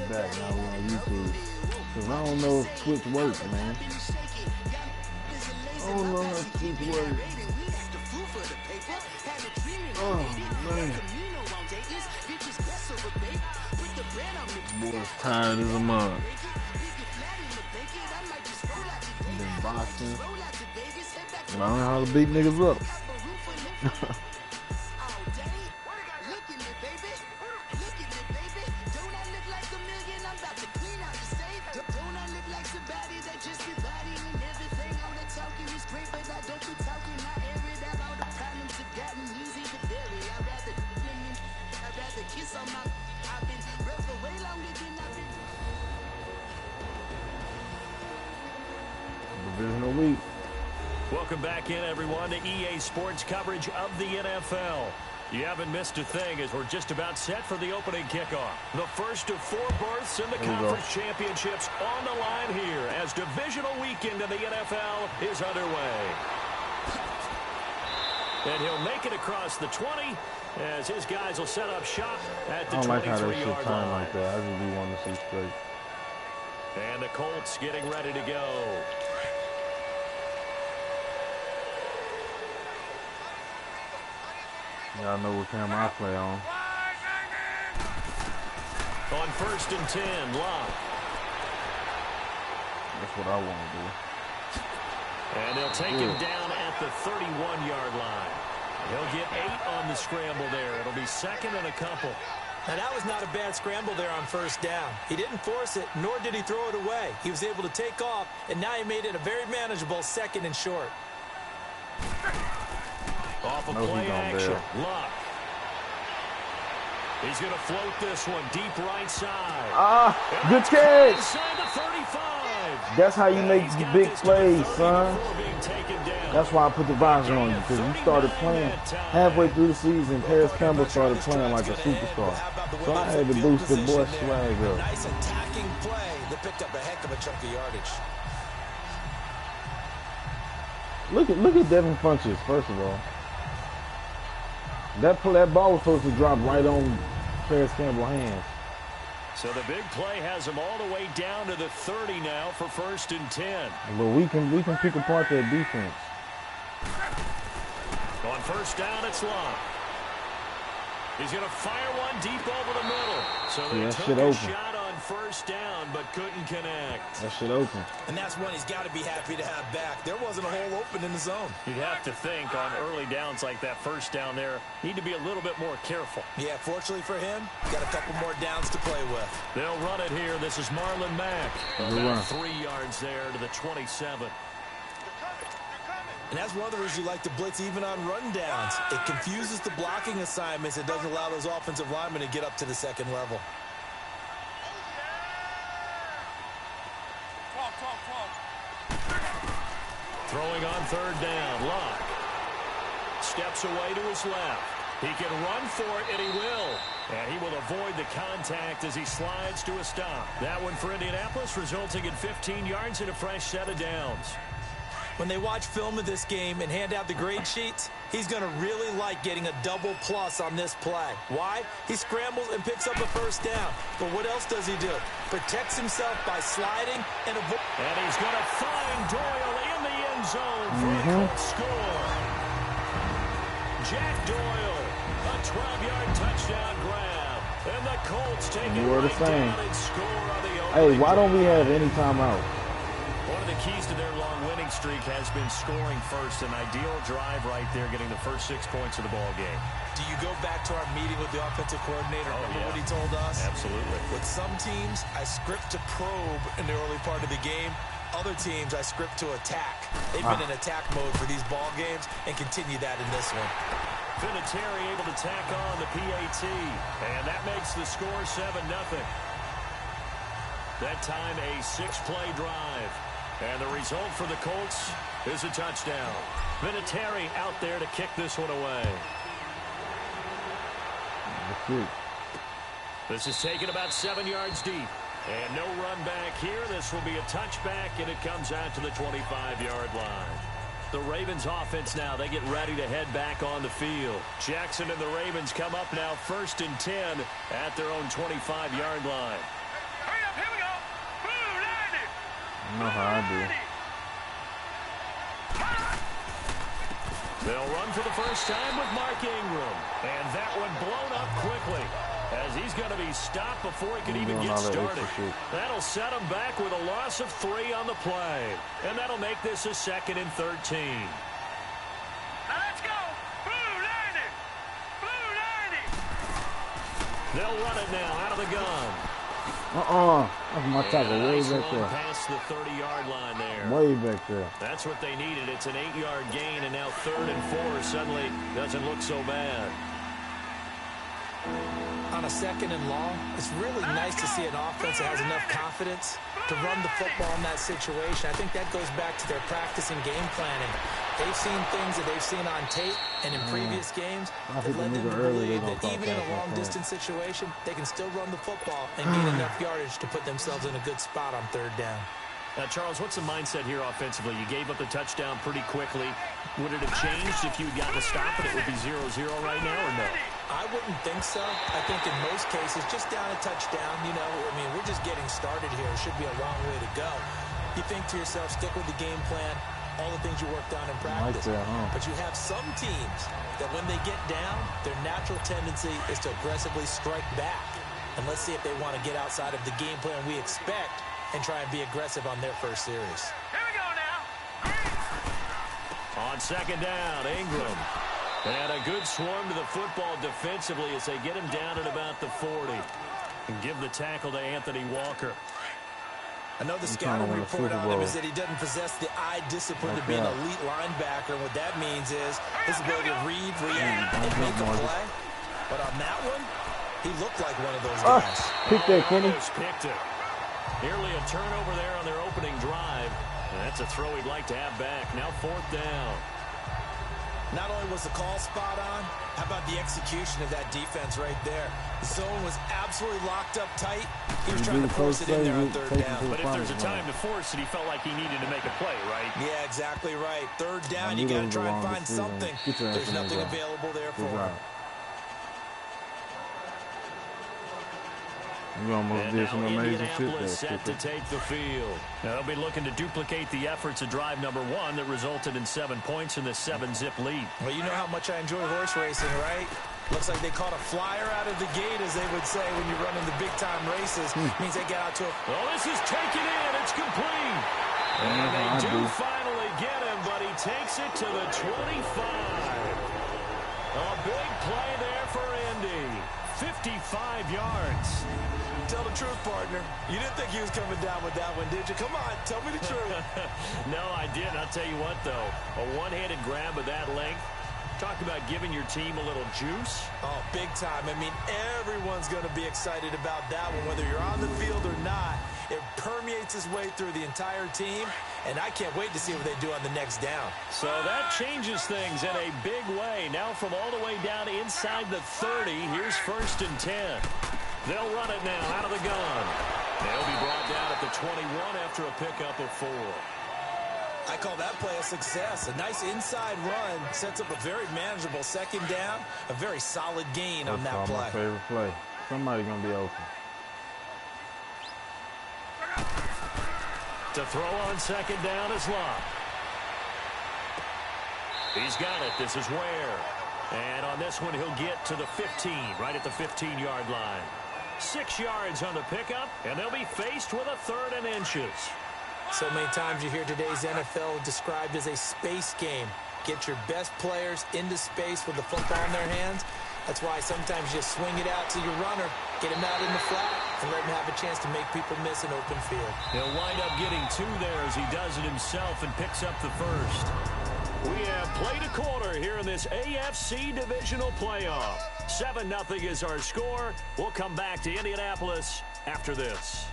back now we're on YouTube. Because I don't know if Twitch works, man. I don't know if Twitch works. Oh, man. Boy's tired as a mug. Been boxing. And I don't know how to beat niggas up. Divisional week. Welcome back in, everyone, to EA Sports coverage of the NFL. You haven't missed a thing as we're just about set for the opening kickoff. The first of 4 berths in the conference championships on the line here as divisional weekend in the NFL is underway. And he'll make it across the 20 as his guys will set up shop at the 23-yard line. I don't like how that shit turn like that. I just be wanting to see straight. And the Colts getting ready to go. Y'all know what camera I play on. On 1st and 10, Locke. That's what I want to do. And they'll take him down at the 31-yard line. He'll get 8 on the scramble there. It'll be 2nd and a couple. Now, that was not a bad scramble there on 1st down. He didn't force it, nor did he throw it away. He was able to take off, and now he made it a very manageable 2nd and short. Off of play action, Luck. He's going to float this one deep right side. Good catch. Inside the 35. That's how you make big plays, son. That's why I put the visor on you, because you started playing halfway through the season. Paris Campbell started playing like a superstar. So I had to boost the boy swag up. Nice attacking play that picked up a heck of a chunk of yardage. Look at Devin Funches, first of all. That ball was supposed to drop right on Paris Campbell's hands. So the big play has him all the way down to the 30 now for 1st and 10. But we can pick apart that defense. On 1st down, it's Locke. He's going to fire one deep over the middle. So they took a shot on 1st down, but couldn't connect. That shit open. And that's one he's got to be happy to have back. There wasn't a hole open in the zone. You'd have to think on early downs like that 1st down there, need to be a little bit more careful. Yeah, fortunately for him, got a couple more downs to play with. They'll run it here. This is Marlon Mack. About 3 yards there to the 27. And that's one of the reasons you like to blitz even on run downs. It confuses the blocking assignments. It doesn't allow those offensive linemen to get up to the 2nd level. Throwing on 3rd down, Locke. Steps away to his left. He can run for it, and he will. And he will avoid the contact as he slides to a stop. That one for Indianapolis, resulting in 15 yards and a fresh set of downs. When they watch film of this game and hand out the grade sheets, he's going to really like getting a double plus on this play. Why? He scrambles and picks up a 1st down. But what else does he do? Protects himself by sliding and avoid. And he's going to find Doyle in the end zone for a Colts score. Jack Doyle, a 12-yard touchdown grab. And the Colts take it right down and score on the opening. Hey, why don't we have any timeout? One of the keys to their long winning streak has been scoring first. An ideal drive right there, getting the first 6 points of the ball game. Do you go back to our meeting with the offensive coordinator? Remember what he told us? Absolutely. With some teams, I script to probe in the early part of the game. Other teams, I script to attack. They've been in attack mode for these ball games and continue that in this one. Vinatieri able to tack on the PAT. And that makes the score 7-0. That time a 6-play drive. And the result for the Colts is a touchdown. Vinatieri out there to kick this one away. This is taken about 7 yards deep. And no run back here. This will be a touchback, and it comes out to the 25-yard line. The Ravens offense now, they get ready to head back on the field. Jackson and the Ravens come up now 1st and 10 at their own 25-yard line. You know how I do. They'll run for the first time with Mark Ingram. And that one blown up quickly, as he's going to be stopped before he can even get started. That'll set him back with a loss of 3 on the play. And that'll make this a 2nd and 13. Now let's go. Blue 90. Blue 90. They'll run it now out of the gun. That's my tackle way Nice back there. past the 30-yard line there. Way back there. That's what they needed. It's an 8-yard gain, and now 3rd and 4 suddenly doesn't look so bad. On a 2nd and long, it's really nice to see an offense that has enough confidence to run the football in that situation. I think that goes back to their practice and game planning. They've seen things that they've seen on tape and in previous games that led them to believe that even in a long-distance situation, they can still run the football and gain enough yardage to put themselves in a good spot on 3rd down. Now, Charles, what's the mindset here offensively? You gave up the touchdown pretty quickly. Would it have changed if you had gotten a stop and it would be 0-0 right now, or no? I wouldn't think so. I think in most cases, just down a touchdown, you know, I mean, we're just getting started here. It should be a long way to go. You think to yourself, stick with the game plan, all the things you worked on in practice. But you have some teams that when they get down, their natural tendency is to aggressively strike back. And let's see if they want to get outside of the game plan we expect and try and be aggressive on their first series. Here we go now. On 2nd down, Ingram. And a good swarm to the football defensively as they get him down at about the 40. And give the tackle to Anthony Walker. I know the scouting report on him is that he doesn't possess the eye discipline to be an elite linebacker. And what that means is his ability to read, react, and make a play. But on that one, he looked like one of those guys. Pick that, Kenny. Picked it. Nearly a turnover there on their opening drive. And that's a throw he'd like to have back. Now 4th down. Not only was the call spot on, how about the execution of that defense right there? The zone was absolutely locked up tight. He was trying to force it in there on 3rd down. But if there's a time to force it, he felt like he needed to make a play, right? Yeah, exactly right. 3rd down, you got to try and find something. There's nothing available there for him. You almost did some amazing shit there. Set to take the field. Now they'll be looking to duplicate the efforts of drive number 1 that resulted in 7 points in the 7-zip lead. Well, you know how much I enjoy horse racing, right? Looks like they caught a flyer out of the gate, as they would say when you're running the big-time races. Means they get out to a... Well, this is taken in. It's complete. And they do finally get him, but he takes it to the 25. A big play there for Indy. 55 yards. Tell the truth, partner. You didn't think he was coming down with that one, did you? Come on, tell me the truth. No, I didn't. I'll tell you what, though. A one-handed grab of that length. Talk about giving your team a little juice. Oh, big time. I mean, everyone's going to be excited about that one, whether you're on the field or not. It permeates its way through the entire team, and I can't wait to see what they do on the next down. So that changes things in a big way. Now from all the way down inside the 30, here's 1st and 10. They'll run it now out of the gun. They'll be brought down at the 21 after a pickup of 4. I call that play a success. A nice inside run sets up a very manageable 2nd down. A very solid gain on that play. My favorite play. Somebody's going to be open. To throw on 2nd down is Locke. He's got it. This is Ware. And on this one, he'll get to the 15, right at the 15-yard line. 6 yards on the pickup, and they'll be faced with a 3rd and inches. So many times you hear today's NFL described as a space game. Get your best players into space with the football in their hands. That's why sometimes you swing it out to your runner, get him out in the flat, and let him have a chance to make people miss an open field. He'll wind up getting 2 there as he does it himself and picks up the 1st. We have played a quarter here in this AFC divisional playoff. 7-0 is our score. We'll come back to Indianapolis after this.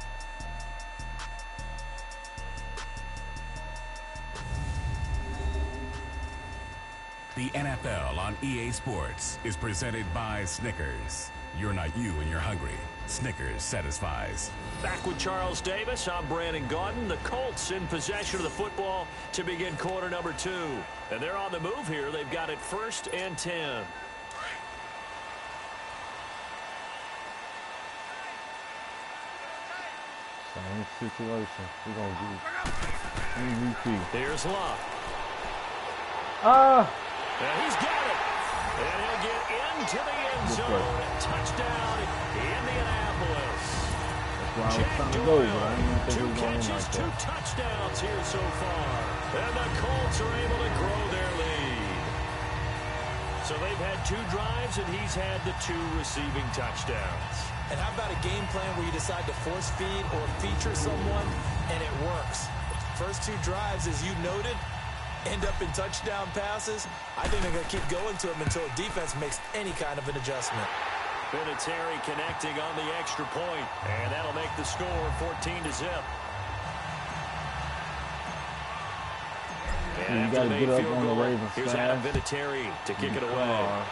The NFL on EA Sports is presented by Snickers. You're not you and you're hungry. Snickers satisfies. Back with Charles Davis. I'm Brandon Gaudin. The Colts in possession of the football to begin quarter number 2. And they're on the move here. They've got it 1st and 10. Same situation. We're going to get MVP. Here's Love. Ah! And he's got it. And he'll get into the end zone. Touchdown, Indianapolis. That's where I was trying to go, but I didn't think Two we were going catches, like two that. touchdowns here so far. And the Colts are able to grow their lead. So they've had 2 drives, and he's had the 2 receiving touchdowns. And how about a game plan where you decide to force feed or feature someone, and it works? First 2 drives, as you noted, end up in touchdown passes. I think they're going to keep going to them until defense makes any kind of an adjustment. Vinatieri connecting on the extra point, and that'll make the score 14-0. And You got to get up on the Ravens here's Adam Vinatieri to kick it away.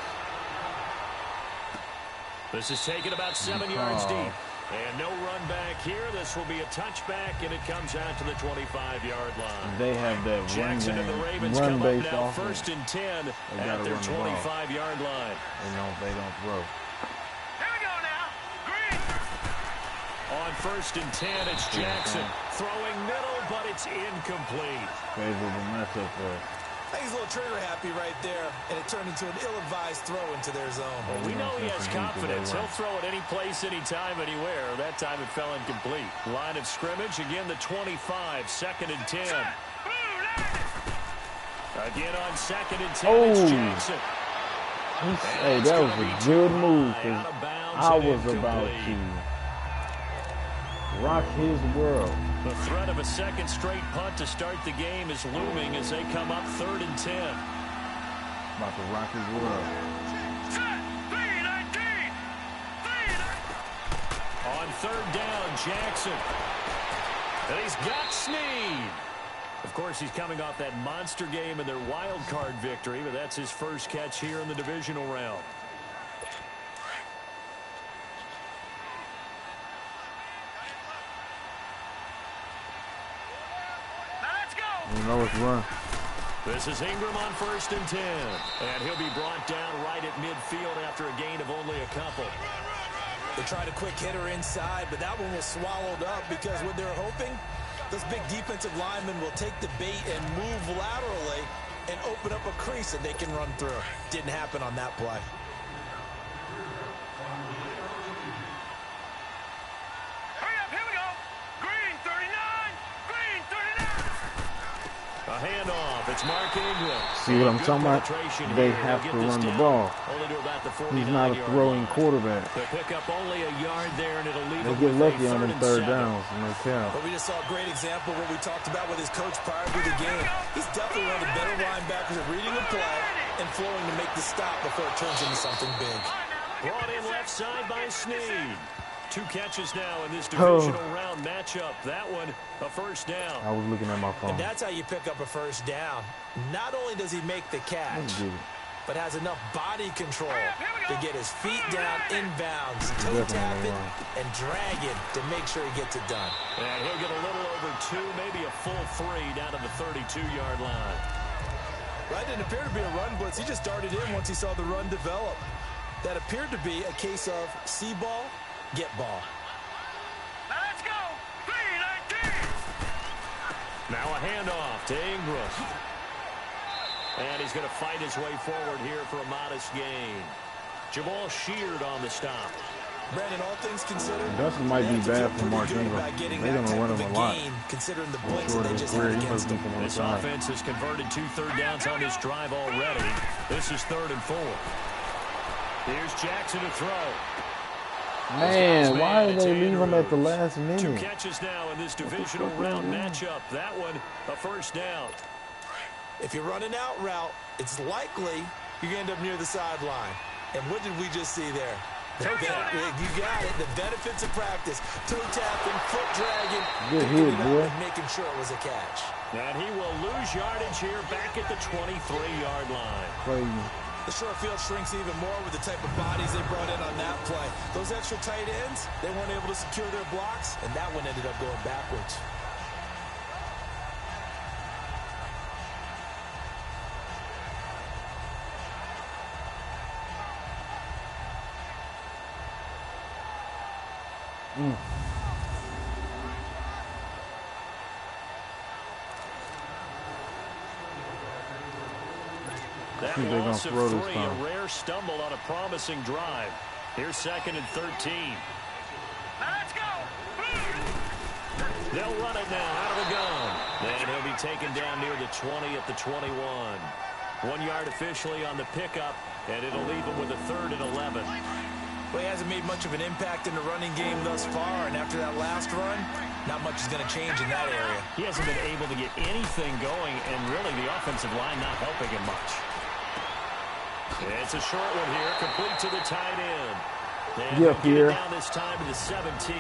This is taken about 7 yards deep. And no run back here. This will be a touchback, and it comes out to the 25-yard line. They have that Jackson and the Ravens come up now first and 10 at their 25-yard line. They don't throw. Here we go now. Green. On first and 10, it's Jackson throwing middle, but it's incomplete. Favorable matchup for us. I think he's a little trigger happy right there, and it turned into an ill-advised throw into their zone. Well, we know he has confidence. He'll throw it any place, anytime, anywhere. That time it fell incomplete. Line of scrimmage, again the 25, second and 10. Again on second and 10, it's Jackson. Hey, that was a good move, because I was about to rock his world. The threat of a second straight punt to start the game is looming as they come up third and 10. About to rock his world. On third down, Jackson. And he's got Snead. Of course, he's coming off that monster game in their wild card victory, but that's his first catch here in the divisional round. You know it's run. This is Ingram on first and 10. And he'll be brought down right at midfield after a gain of only a couple. They tried a quick hitter inside, but that one was swallowed up because what they're hoping, those big defensive linemen will take the bait and move laterally and open up a crease that they can run through. Didn't happen on that play. Hurry up, here we go. Green 39. Green 39. A handoff. It's Mark Ingram. See what I'm talking about? They have to run the ball. Only to about the He's not a throwing quarterback. They'll pick up only a yard there, and it'll leave They them get with lucky a on them third third and 7. downs, and they count. But we just saw a great example of what we talked about with his coach prior to the game. He's definitely one of the better linebackers at reading the play and flowing to make the stop before it turns into something big. Brought in left side by Snead. 2 catches now in this divisional round matchup. That one, a first down. I was looking at my phone. And that's how you pick up a first down. Not only does he make the catch, but has enough body control to get his feet down inbounds, toe tapping, and dragging to make sure he gets it done. And he'll get a little over 2, maybe a full 3 down to the 32-yard line. That didn't appear to be a run blitz. He just darted in once he saw the run develop. That appeared to be a case of see ball, get ball. Now let's go. 3-19. Now a handoff to Ingram. And he's going to fight his way forward here for a modest gain. Jamal Sheard on the stop. Brandon, all things considered, Dustin might be bad for Mark Ingram. They're going to run him a lot. Considering the blitz that they just had against him. This offense has converted 2 third downs on this drive already. This is 3rd and 4. Here's Jackson to throw. Man, why did they leave him at the last 2 minute? catches now in this divisional round matchup. That one, a first down. If you're running out route, it's likely you're going to end up near the sideline. And what did we just see there? You got it. The benefits of practice. Toe tapping, foot dragging. Good hit, boy. And making sure it was a catch. And he will lose yardage here back at the 23-yard line. The short field shrinks even more with the type of bodies they brought in on that play. Those extra tight ends, they weren't able to secure their blocks, and that one ended up going backwards. think they're going to throw this time. A rare stumble on a promising drive. Here's 2nd and 13. Let's go. They'll run it now out of the gun. And he'll be taken down near the 20 at the 21. 1 yard officially on the pickup, and it'll leave him with a 3rd and 11. Well, he hasn't made much of an impact in the running game thus far, and after that last run, not much is going to change in that area. He hasn't been able to get anything going, and really the offensive line not helping him much. It's a short one here, complete to the tight end. And yeah, Pierre. Down this time to the 17.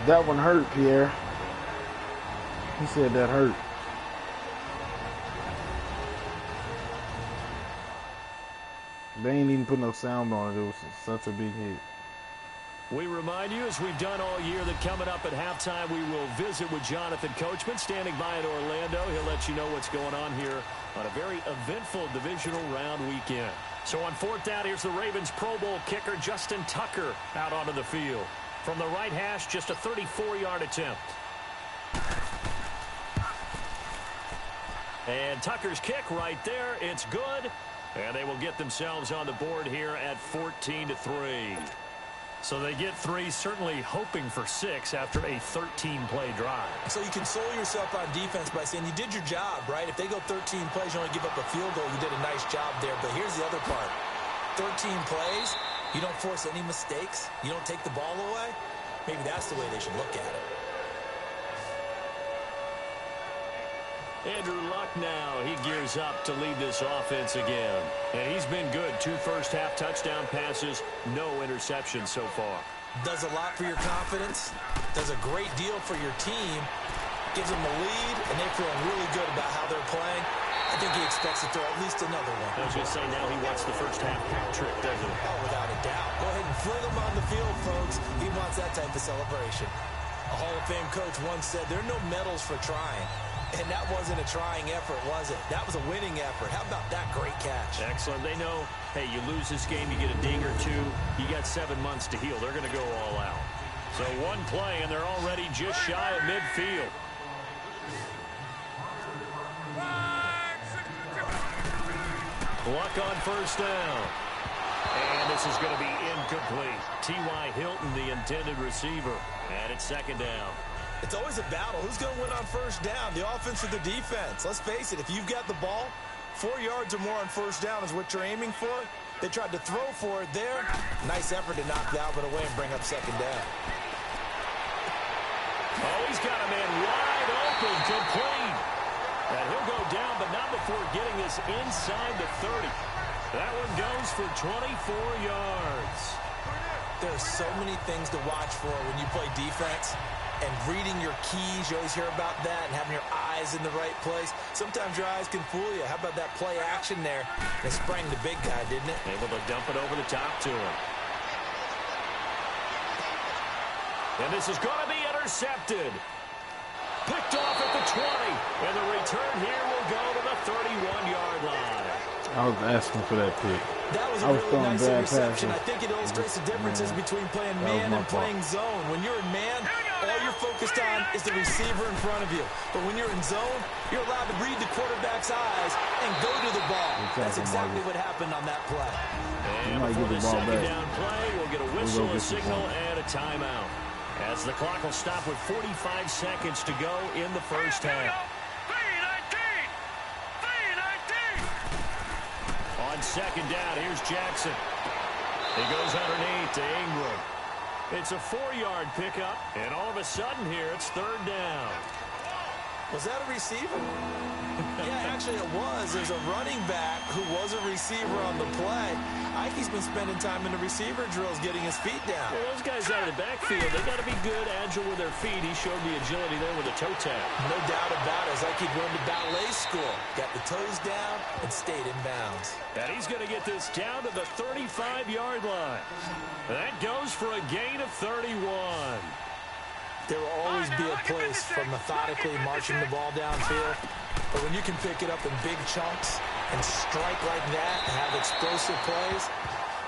That one hurt, Pierre. He said that hurt. They ain't even put no sound on it. It was such a big hit. We remind you, as we've done all year, that coming up at halftime, we will visit with Jonathan Coachman, standing by in Orlando. He'll let you know what's going on here on a very eventful divisional round weekend. So on 4th down, here's the Ravens Pro Bowl kicker, Justin Tucker, out onto the field. From the right hash, just a 34-yard attempt. And Tucker's kick right there. It's good. And they will get themselves on the board here at 14-3. So they get 3, certainly hoping for 6 after a 13-play drive. So you console yourself on defense by saying you did your job, right? If they go 13 plays, you only give up a field goal, you did a nice job there. But here's the other part. 13 plays, you don't force any mistakes, you don't take the ball away. Maybe that's the way they should look at it. Andrew Luck now, he gears up to lead this offense again. And he's been good. 2 first-half touchdown passes, no interceptions so far. Does a lot for your confidence, does a great deal for your team, gives them a lead, and they're feeling really good about how they're playing. I think he expects to throw at least another one. I was going to say, now he wants the first-half hat trick, doesn't he? Oh, without a doubt. Go ahead and fling him on the field, folks. He wants that type of celebration. A Hall of Fame coach once said, there are no medals for trying. And that wasn't a trying effort, was it? That was a winning effort. How about that great catch? Excellent. They know, hey, you lose this game, you get a ding or 2. You got 7 months to heal. They're going to go all out. So 1 play, and they're already just shy of midfield. Luck on first down. And this is going to be incomplete. T.Y. Hilton, the intended receiver. And it's 2nd down. It's always a battle. Who's going to win on first down, the offense or the defense? Let's face it, if you've got the ball, 4 yards or more on first down is what you're aiming for. They tried to throw for it there. Nice effort to knock Albert away and bring up 2nd down. Oh, he's got a man wide open, complete. And he'll go down, but not before getting this inside the 30. That one goes for 24 yards. There's so many things to watch for when you play defense. And reading your keys, you always hear about that, and having your eyes in the right place. Sometimes your eyes can fool you. How about that play action there? They sprang the big guy, didn't it? Able to dump it over the top to him. And this is going to be intercepted. Picked off at the 20. And the return here will go to the 31-yard line. I was asking for that pick. That was a really nice interception. I think it illustrates the differences between playing man and playing zone. When you're in man, all you're focused on is the receiver in front of you. But when you're in zone, you're allowed to read the quarterback's eyes and go to the ball. That's exactly what happened on that play. And before the 2nd down play, we'll get a whistle, a signal, and a timeout. As the clock will stop with 45 seconds to go in the first half. On 2nd down, here's Jackson. He goes underneath to Ingram. It's a 4-yard pickup, and all of a sudden here, it's 3rd down. Was that a receiver? Yeah, actually it was. There's a running back who was a receiver on the play. Ike's been spending time in the receiver drills getting his feet down. Well, those guys out of the backfield, they got to be good, agile with their feet. He showed the agility there with a toe tap. No doubt about it. It's like he'd run to ballet school. Got the toes down and stayed in bounds. And he's going to get this down to the 35-yard line. That goes for a gain of 31. There will always be a place for methodically marching the ball downfield. But when you can pick it up in big chunks and strike like that and have explosive plays,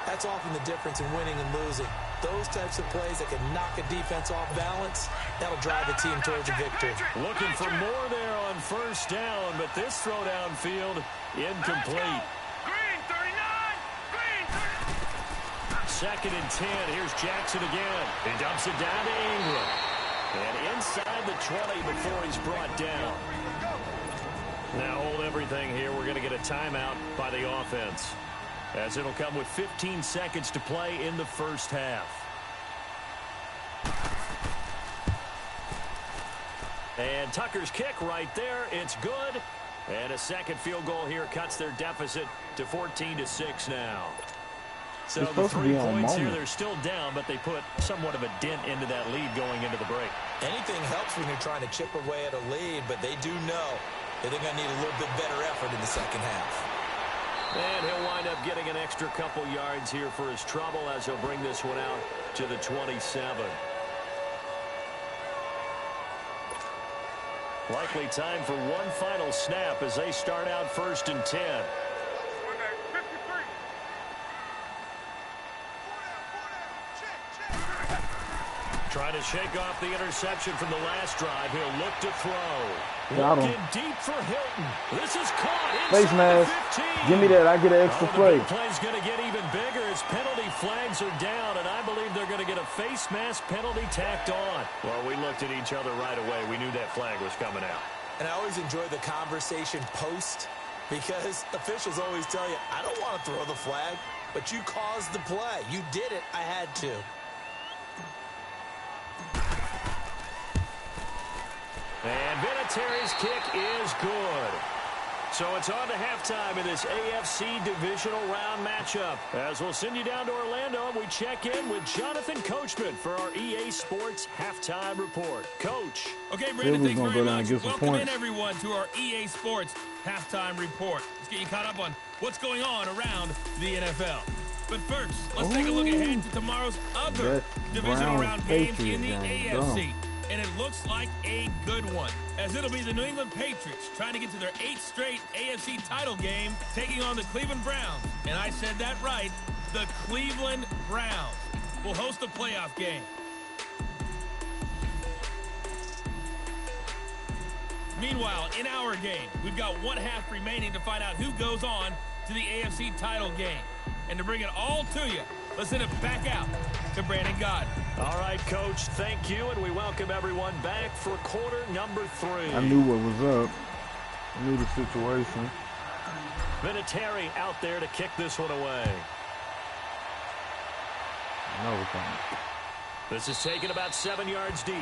that's often the difference in winning and losing. Those types of plays that can knock a defense off balance, that'll drive a team towards a victory. Looking for more there on first down, but this throw downfield incomplete. 2nd and 10. Here's Jackson again. He dumps it down to Ingram. And inside the 20 before he's brought down. Now hold everything here. We're going to get a timeout by the offense, as it'll come with 15 seconds to play in the first half. And Tucker's kick right there. It's good. And a second field goal here cuts their deficit to 14-6 now. So the 3 points here, they're still down, but they put somewhat of a dent into that lead going into the break. Anything helps when you're trying to chip away at a lead, but they do know that they're going to need a little bit better effort in the second half. And he'll wind up getting an extra couple yards here for his trouble as he'll bring this one out to the 27. Likely time for one final snap as they start out 1st and 10. Trying to shake off the interception from the last drive. He'll look to throw. Looking deep for Hilton. This is caught face mask. Give me that. I get an extra play. The play's going to get even bigger as penalty flags are down, and I believe they're going to get a face mask penalty tacked on. Well, we looked at each other right away. We knew that flag was coming out. And I always enjoy the conversation post, because officials always tell you, I don't want to throw the flag, but you caused the play. You did it. I had to. And Vinatieri's kick is good. So it's on to halftime in this AFC divisional round matchup. As we'll send you down to Orlando, we check in with Jonathan Coachman for our EA Sports halftime report. Coach. Okay, Brandon, thanks very much. Welcome in, everyone, to our EA Sports halftime report. Let's get you caught up on what's going on around the NFL. But first, let's take a look ahead to tomorrow's other divisional round games in the AFC. And it looks like a good one, as it'll be the New England Patriots trying to get to their 8th straight AFC title game, taking on the Cleveland Browns. And I said that right, the Cleveland Browns will host a playoff game. Meanwhile, in our game, we've got one half remaining to find out who goes on to the AFC title game. And to bring it all to you, let's send it back out to Brandon Gaudin. All right, Coach, thank you, and we welcome everyone back for quarter number 3. I knew what was up. I knew the situation. Vinatieri out there to kick this one away. This is taken about 7 yards deep.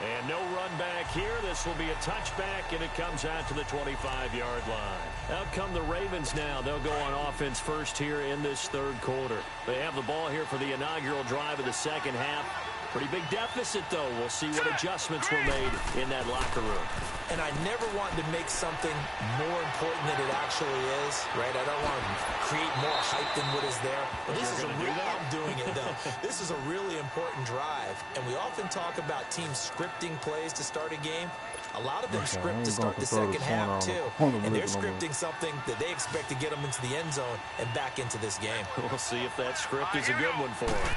And no run back here. This will be a touchback, and it comes out to the 25-yard line. Out come the Ravens now. They'll go on offense first here in this 3rd quarter. They have the ball here for the inaugural drive of the second half. Pretty big deficit, though. We'll see what adjustments were made in that locker room. And I never want to make something more important than it actually is, right? I don't want to create more hype than what is there. But this is I'm doing it, though. This is a really important drive. And we often talk about teams scripting plays to start a game. A lot of them script to start the second half, too. And they're scripting something that they expect to get them into the end zone and back into this game. We'll see if that script is a good one for them.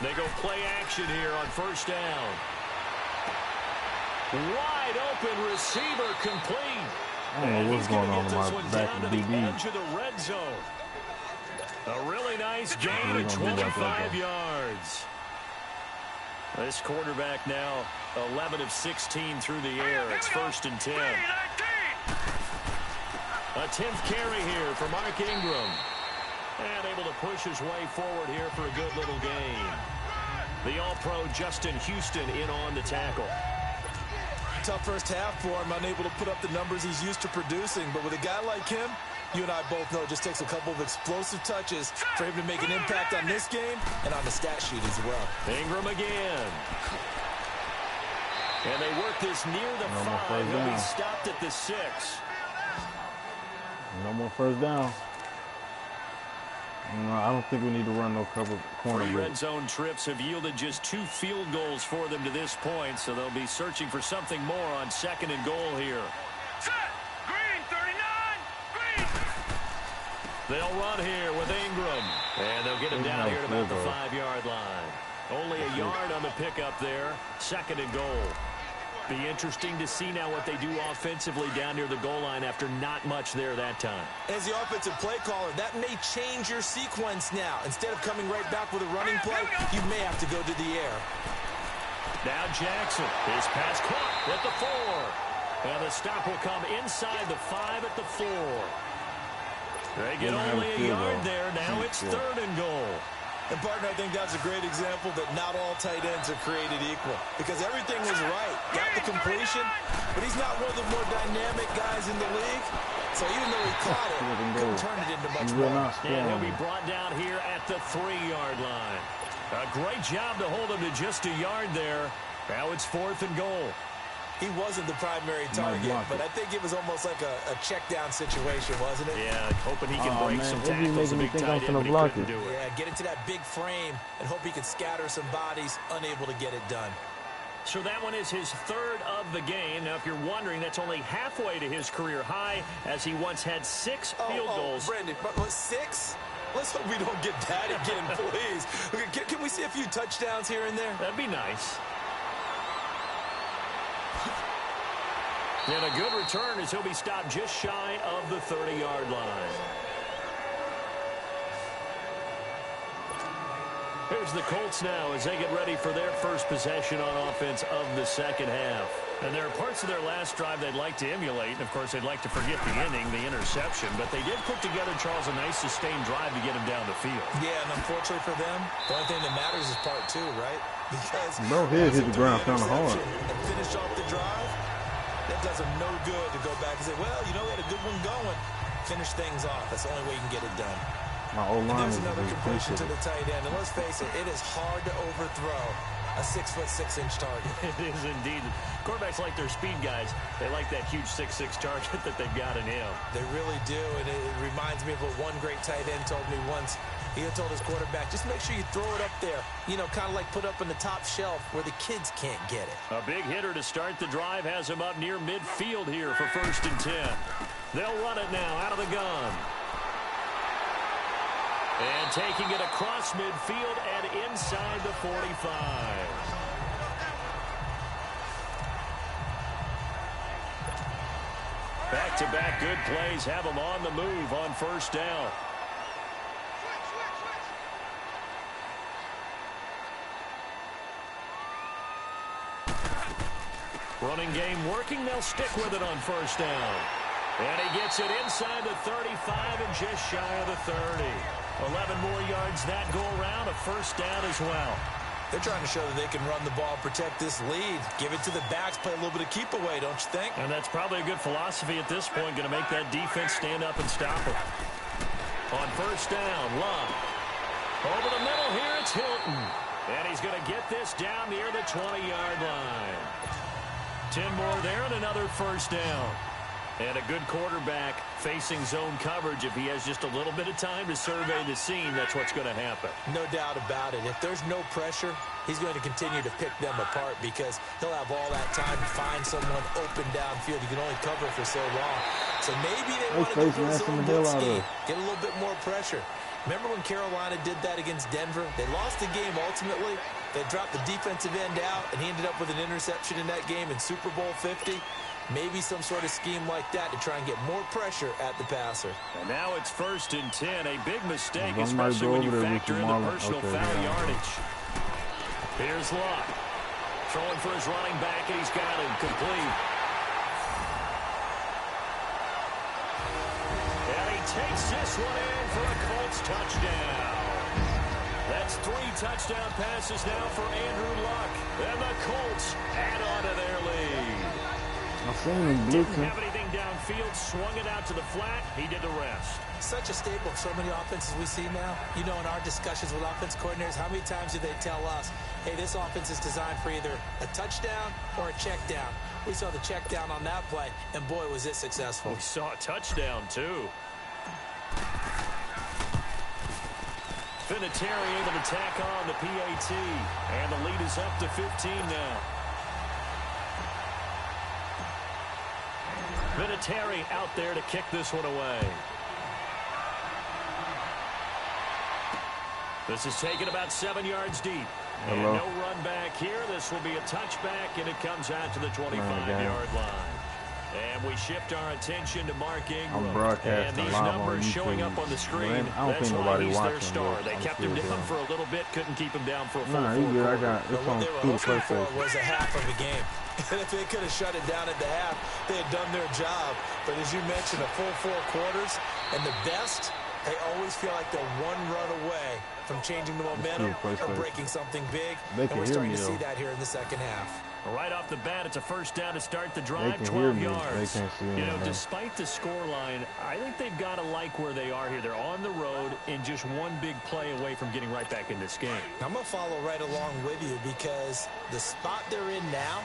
They go play action here on 1st down. Wide open receiver complete. I don't know what's going on in my back of DB. Edge of the red zone. A really nice gain of 25 yards. This quarterback now 11 of 16 through the air. It's 1st and 10. A 10th carry here for Mark Ingram. And able to push his way forward here for a good little gain. The All-Pro Justin Houston in on the tackle. Tough first half for him, unable to put up the numbers he's used to producing. But with a guy like him, you and I both know it just takes a couple of explosive touches for him to make an impact on this game and on the stat sheet as well. Ingram again. And they work this near the 5. He'll be stopped at the 6. No more first down. No, I don't think we need to run no cover corner. 3 red zone trips have yielded just 2 field goals for them to this point, so they'll be searching for something more on 2nd and goal here. Set. Green, 39. Green. They'll run here with Ingram, and they'll get him down here at about the 5-yard line. Only a yard on the pickup there. 2nd and goal. Be interesting to see now what they do offensively down near the goal line after not much there that time. As the offensive play caller, that may change your sequence now. Instead of coming right back with a running play, you may have to go to the air. Now Jackson. His pass caught at the 4. And the stop will come inside the 5 at the 4. They get only a yard there. Now it's 3rd and goal. And, partner, I think that's a great example that not all tight ends are created equal. Because everything was right. Got the completion, but he's not one of the more dynamic guys in the league. So even though he caught it, couldn't turn it into much more. And he'll be brought down here at the 3-yard line. A great job to hold him to just a yard there. Now it's 4th and goal. He wasn't the primary target, but I think it was almost like a check-down situation, wasn't it? Yeah, hoping he can break some tackles, a big tight end, but he couldn't do it. Yeah, get into that big frame and hope he can scatter some bodies, unable to get it done. So that one is his 3rd of the game. Now, if you're wondering, that's only halfway to his career high, as he once had 6 field goals. Brandon, but 6? Let's hope we don't get that again, please. Okay, can we see a few touchdowns here and there? That'd be nice. And a good return as he'll be stopped just shy of the 30-yard line. Here's the Colts now as they get ready for their first possession on offense of the second half. And there are parts of their last drive they'd like to emulate. And, of course, they'd like to forget the ending, the interception. But they did put together, Charles, a nice sustained drive to get him down the field. Yeah, and unfortunately for them, the only thing that matters is part 2, right? Because bro, hit the ground kind of hard. And finish off the drive, that does them no good to go back and say, well, you know, we had a good one going. Finish things off. That's the only way you can get it done. My old line There's another completion to the tight end. And let's face it, it is hard to overthrow a 6'6" target. It is indeed. Quarterbacks like their speed guys. They like that huge 6'6" target that they've got in him. They really do, and it reminds me of what one great tight end told me once. He told his quarterback, just make sure you throw it up there. You know, kind of like put up on the top shelf where the kids can't get it. A big hitter to start the drive has him up near midfield here for 1st and 10. They'll run it now out of the gun. And taking it across midfield and inside the 45. Back-to-back good plays have them on the move on 1st down. Running game working. They'll stick with it on 1st down. And he gets it inside the 35 and just shy of the 30. 11 more yards that go around, a 1st down as well. They're trying to show that they can run the ball, protect this lead. Give it to the backs, play a little bit of keep away, don't you think? And that's probably a good philosophy at this point, going to make that defense stand up and stop them. On 1st down, Love. Over the middle here, it's Hilton. And he's going to get this down near the 20-yard line. 10 more there and another 1st down. And a good quarterback facing zone coverage. If he has just a little bit of time to survey the scene, that's what's going to happen. No doubt about it. If there's no pressure, he's going to continue to pick them apart because he'll have all that time to find someone open downfield. You can only cover for so long. So maybe they want to go for a zone blitz scheme. Get a little bit more pressure. Remember when Carolina did that against Denver? They lost the game ultimately. They dropped the defensive end out, and he ended up with an interception in that game in Super Bowl 50. Maybe some sort of scheme like that to try and get more pressure at the passer. And now it's 1st and 10. A big mistake, especially when you factor in the personal foul yardage. Here's Locke. Throwing for his running back, and he's got him complete. And he takes this one in for a Colts touchdown. That's 3 touchdown passes now for Andrew Luck. And the Colts add on to their lead. I've seen him Didn't have anything downfield, swung it out to the flat. He did the rest. Such a staple of so many offenses we see now. You know, in our discussions with offense coordinators, how many times do they tell us, hey, this offense is designed for either a touchdown or a check down. We saw the check down on that play, and boy, was it successful. We saw a touchdown, too. Vinatieri able to tack on the PAT, and the lead is up to 15 now. Vinatieri out there to kick this one away. This is taken about 7 yards deep. And no run back here. The this will be a touchback, and it comes out to the 25-yard line. And we shift our attention to Mark Ingram. And these numbers showing up on the screen, that's why he's their star. They kept him down for a little bit, couldn't keep him down for a full 4 quarters. What they were hoping for was a half of a game. And if they could have shut it down at the half, they had done their job. But as you mentioned, a full 4 quarters, and the best, they always feel like they're one run away from changing the momentum or breaking something big. And we're starting to see that here in the second half. Right off the bat, it's a first down to start the drive, 12 yards. You know, despite the scoreline, I think they've got to like where they are here. They're on the road and just one big play away from getting right back in this game. I'm going to follow right along with you because the spot they're in now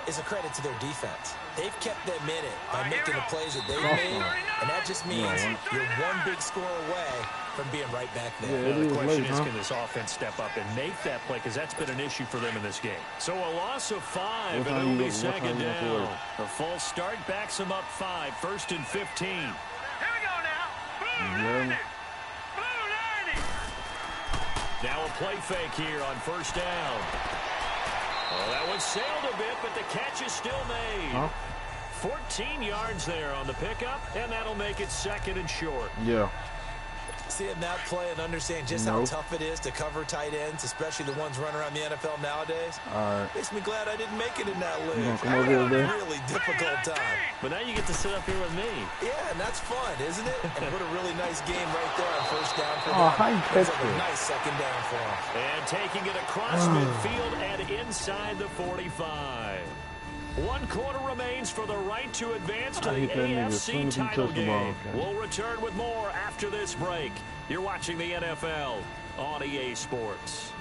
is a credit to their defense. They've kept them in it by making the plays that they've made, and that just means you're one big score away from being right back there. The question is, can this offense step up and make that play? Because that's been an issue for them in this game. So a loss of 5, and it'll be second down. A false start backs them up 5, 1st and 15. Here we go now. Blue 90. Blue 90. Now a play fake here on first down. Well, that one sailed a bit, but the catch is still made. 14 yards there on the pickup, and that'll make it second and short. Yeah. Seeing that play and understand just how tough it is to cover tight ends, especially the ones running around the NFL nowadays, makes me glad I didn't make it in that league. Come over here, man. Really difficult time. But now you get to sit up here with me. Yeah, and that's fun, isn't it? And put a really nice game right there on first down for them. How you catch it? Nice second down for them. And taking it across midfield and inside the 45. 1 quarter remains for the right to advance to the AFC title game. We'll return with more after this break. You're watching the NFL on EA Sports.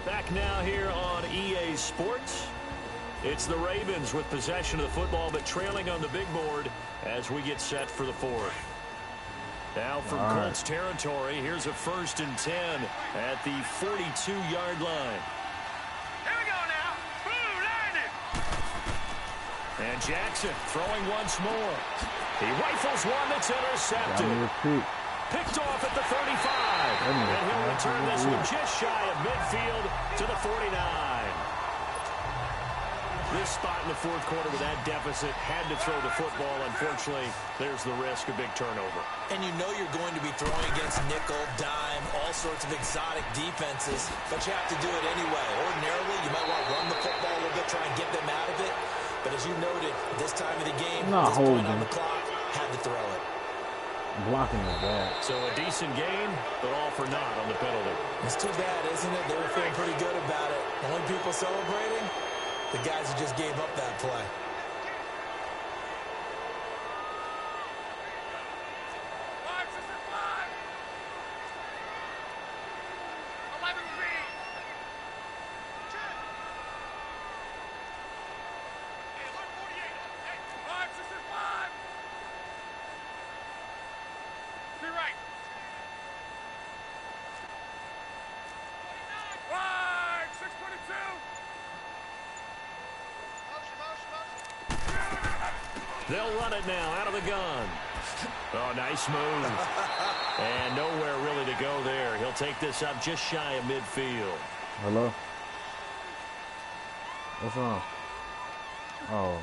Back now here on EA Sports. It's the Ravens with possession of the football, but trailing on the big board as we get set for the 4th. Now from Colts territory, here's a 1st and 10 at the 42-yard line. Here we go now. Blue 90. And Jackson throwing once more. He rifles one that's intercepted. Picked off at the 35. And he'll return this one just shy of midfield to the 49. This spot in the 4th quarter with that deficit had to throw the football. Unfortunately, there's the risk of big turnover. And you know you're going to be throwing against nickel, dime, all sorts of exotic defenses, but you have to do it anyway. Ordinarily, you might want to run the football a little bit, try and get them out of it. But as you noted, this time of the game, this point on the clock, had to throw it. Blocking is bad. So a decent gain, but all for naught on the penalty. It's too bad, isn't it? They were feeling pretty good about it. Only people celebrating? The guys who just gave up that play. They'll run it now out of the gun. Oh, nice move. And nowhere really to go there. He'll take this up just shy of midfield. Hello? What's wrong? Oh.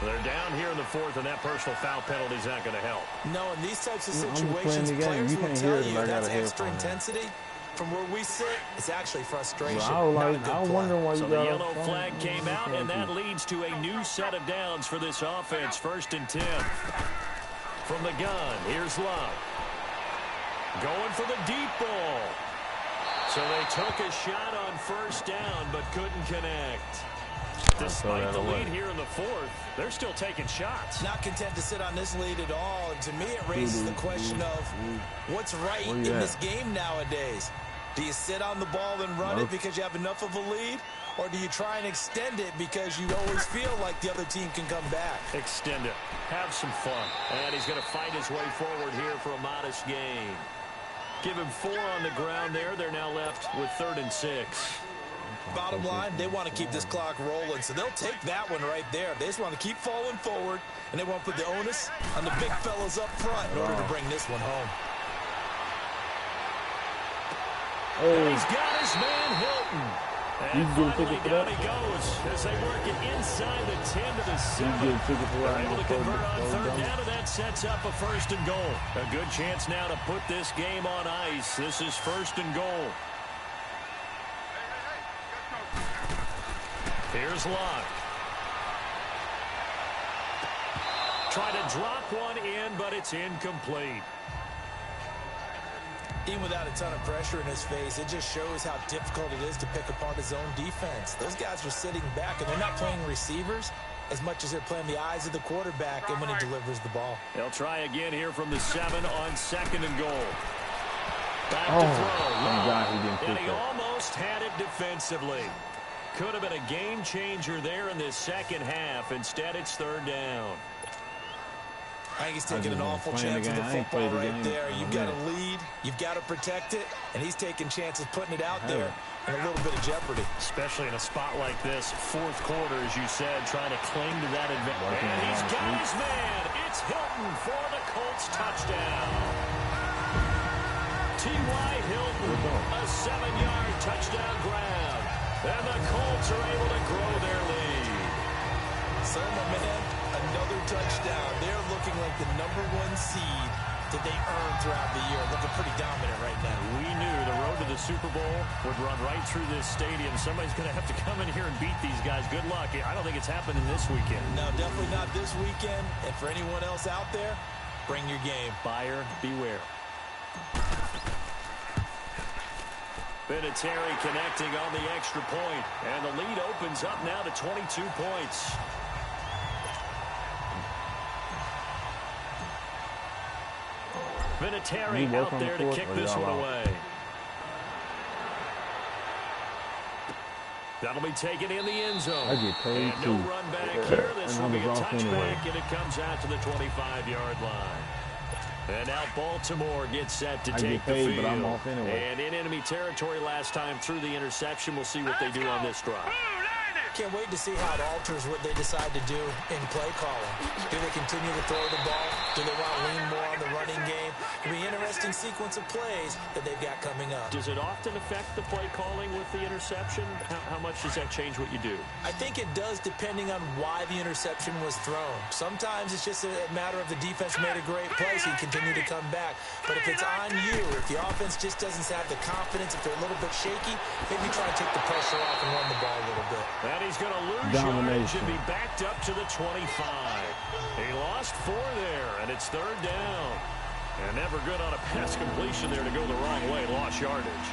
They're down here in the 4th, and that personal foul penalty is not going to help. No, in these types of situations, players will tell you that's extra intensity. From where we sit, it's actually frustration. Well, I wonder why so the yellow flag came out, and that leads to a new set of downs for this offense. 1st and 10. From the gun, here's Love. Going for the deep ball. So they took a shot on first down, but couldn't connect. Despite the lead here in the 4th, they're still taking shots. Not content to sit on this lead at all. And to me, it raises the question of what's right in this game nowadays. Do you sit on the ball and run it because you have enough of a lead? Or do you try and extend it because you always feel like the other team can come back? Extend it. Have some fun. And he's going to fight his way forward here for a modest gain. Give him 4 on the ground there. They're now left with 3rd and 6. Bottom line, they want to keep this clock rolling, so they'll take that one right there. They just want to keep falling forward, and they want to put the onus on the big fellas up front in order to bring this one home. And he's got his man Hilton. And finally down he goes as they work it inside the 10 to the 7. They're able to convert on third down, and that sets up a 1st and goal. A good chance now to put this game on ice. This is 1st and goal. Here's Locke. Try to drop one in, but it's incomplete. Even without a ton of pressure in his face, it just shows how difficult it is to pick apart his own defense. Those guys are sitting back, and they're not playing receivers as much as they're playing the eyes of the quarterback and when he delivers the ball. They'll try again here from the 7 on 2nd and goal. Back to throw. Thank God he didn't And pick he that. almost had it defensively. Could have been a game changer there in this second half. Instead, it's 3rd down. I think he's taking an awful chance with the football right there. You've got to lead, you've got to protect it, and he's taking chances putting it out there in a little bit of jeopardy. Especially in a spot like this, 4th quarter, as you said, trying to cling to that advantage. And he's got his man. It's Hilton for the Colts touchdown. T.Y. Hilton, a 7-yard touchdown grab. And the Colts are able to grow their lead. So, my man, another touchdown. They're looking like the #1 seed that they earned throughout the year. Looking pretty dominant right now. We knew the road to the Super Bowl would run right through this stadium. Somebody's going to have to come in here and beat these guys. Good luck. I don't think it's happening this weekend. No, definitely not this weekend. And for anyone else out there, bring your game. Buyer beware. Vinatieri connecting on the extra point. And the lead opens up now to 22 points. Vinatieri out there to kick this one away. That'll be taken in the end zone. I get paid and no run back here. This will be a touchback, and it comes out to the 25-yard line. And now Baltimore gets set to take the field. But I'm off anyway. And in enemy territory last time through the interception. We'll see what they do on this drive. Can't wait to see how it alters what they decide to do in play calling. Do they continue to throw the ball? Do they want to lean more on the running game? It'll be an interesting sequence of plays that they've got coming up. Does it often affect the play calling with the interception? How much does that change what you do? I think it does depending on why the interception was thrown. Sometimes it's just a matter of the defense made a great play, so you continue to come back. But if it's on you, if the offense just doesn't have the confidence, if they're a little bit shaky, maybe try and take the pressure off and run the ball a little bit. And he's going to lose yardage and be backed up to the 25. He lost 4 there, and it's 3rd down. And never good on a pass completion there to go the wrong way. Lost yardage.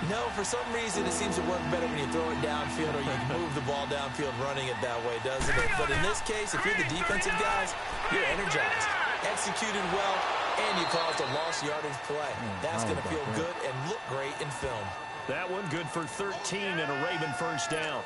No, for some reason it seems to work better when you throw it downfield or you can move the ball downfield running it that way, doesn't it? But in this case, if you're the defensive guys, you're energized, executed well, and you caused a lost yardage play. That's going to feel good and look great in film. That one good for 13 and a Raven 1st down.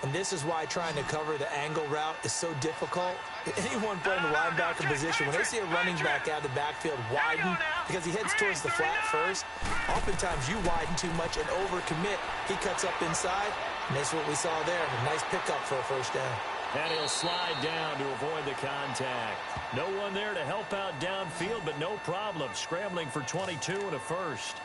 And this is why trying to cover the angle route is so difficult. Anyone playing the linebacker position, when they see a running back out of the backfield widen because he heads towards the flat first, oftentimes you widen too much and overcommit. He cuts up inside, and that's what we saw there. A nice pickup for a 1st down. And he'll slide down to avoid the contact. No one there to help out downfield, but no problem. Scrambling for 22 and a 1st.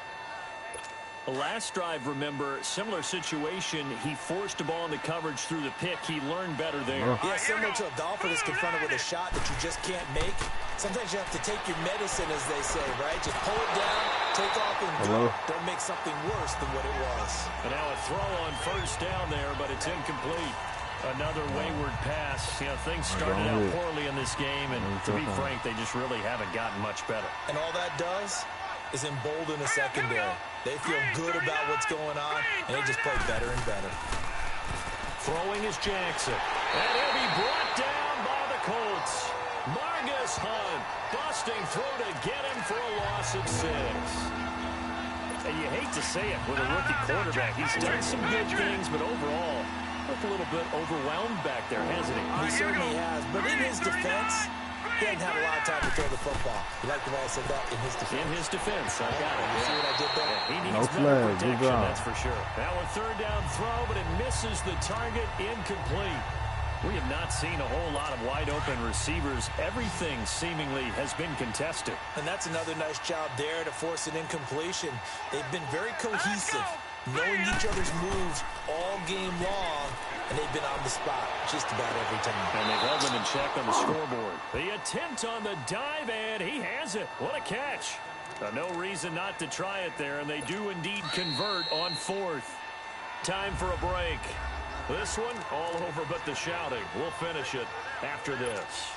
The last drive, remember, similar situation. He forced a ball into coverage through the pick. He learned better there. Yeah, similar to a golfer that's confronted with a shot that you just can't make. Sometimes you have to take your medicine, as they say, right? Just pull it down, take off, and go. Don't make something worse than what it was. And now a throw on 1st down there, but it's incomplete. Another wayward pass. You know, things started out poorly in this game, and to be frank, they just really haven't gotten much better. And all that does is embolden the secondary. They feel good about what's going on, and they just play better and better. Throwing is Jackson. And he'll be brought down by the Colts. Margus Hunt busting through to get him for a loss of 6. And you hate to say it with a rookie quarterback. He's done some good things, but overall, looked a little bit overwhelmed back there, hasn't he? He certainly has, but in his defense, he hasn't had a lot of time to throw the football. You like the way I said that? In his defense. In his defense, I got it. You see what I did there? Yeah, he needs better protection, that's for sure. Now a 3rd down throw, but it misses the target, incomplete. We have not seen a whole lot of wide-open receivers. Everything seemingly has been contested. And that's another nice job there to force an incompletion. They've been very cohesive, knowing each other's moves all game long, and they've been on the spot just about every time. And they've held them in check on the scoreboard. The attempt on the dive, and he has it. What a catch. No reason not to try it there, and they do indeed convert on fourth. Time for a break. This one, all over but the shouting. We'll finish it after this.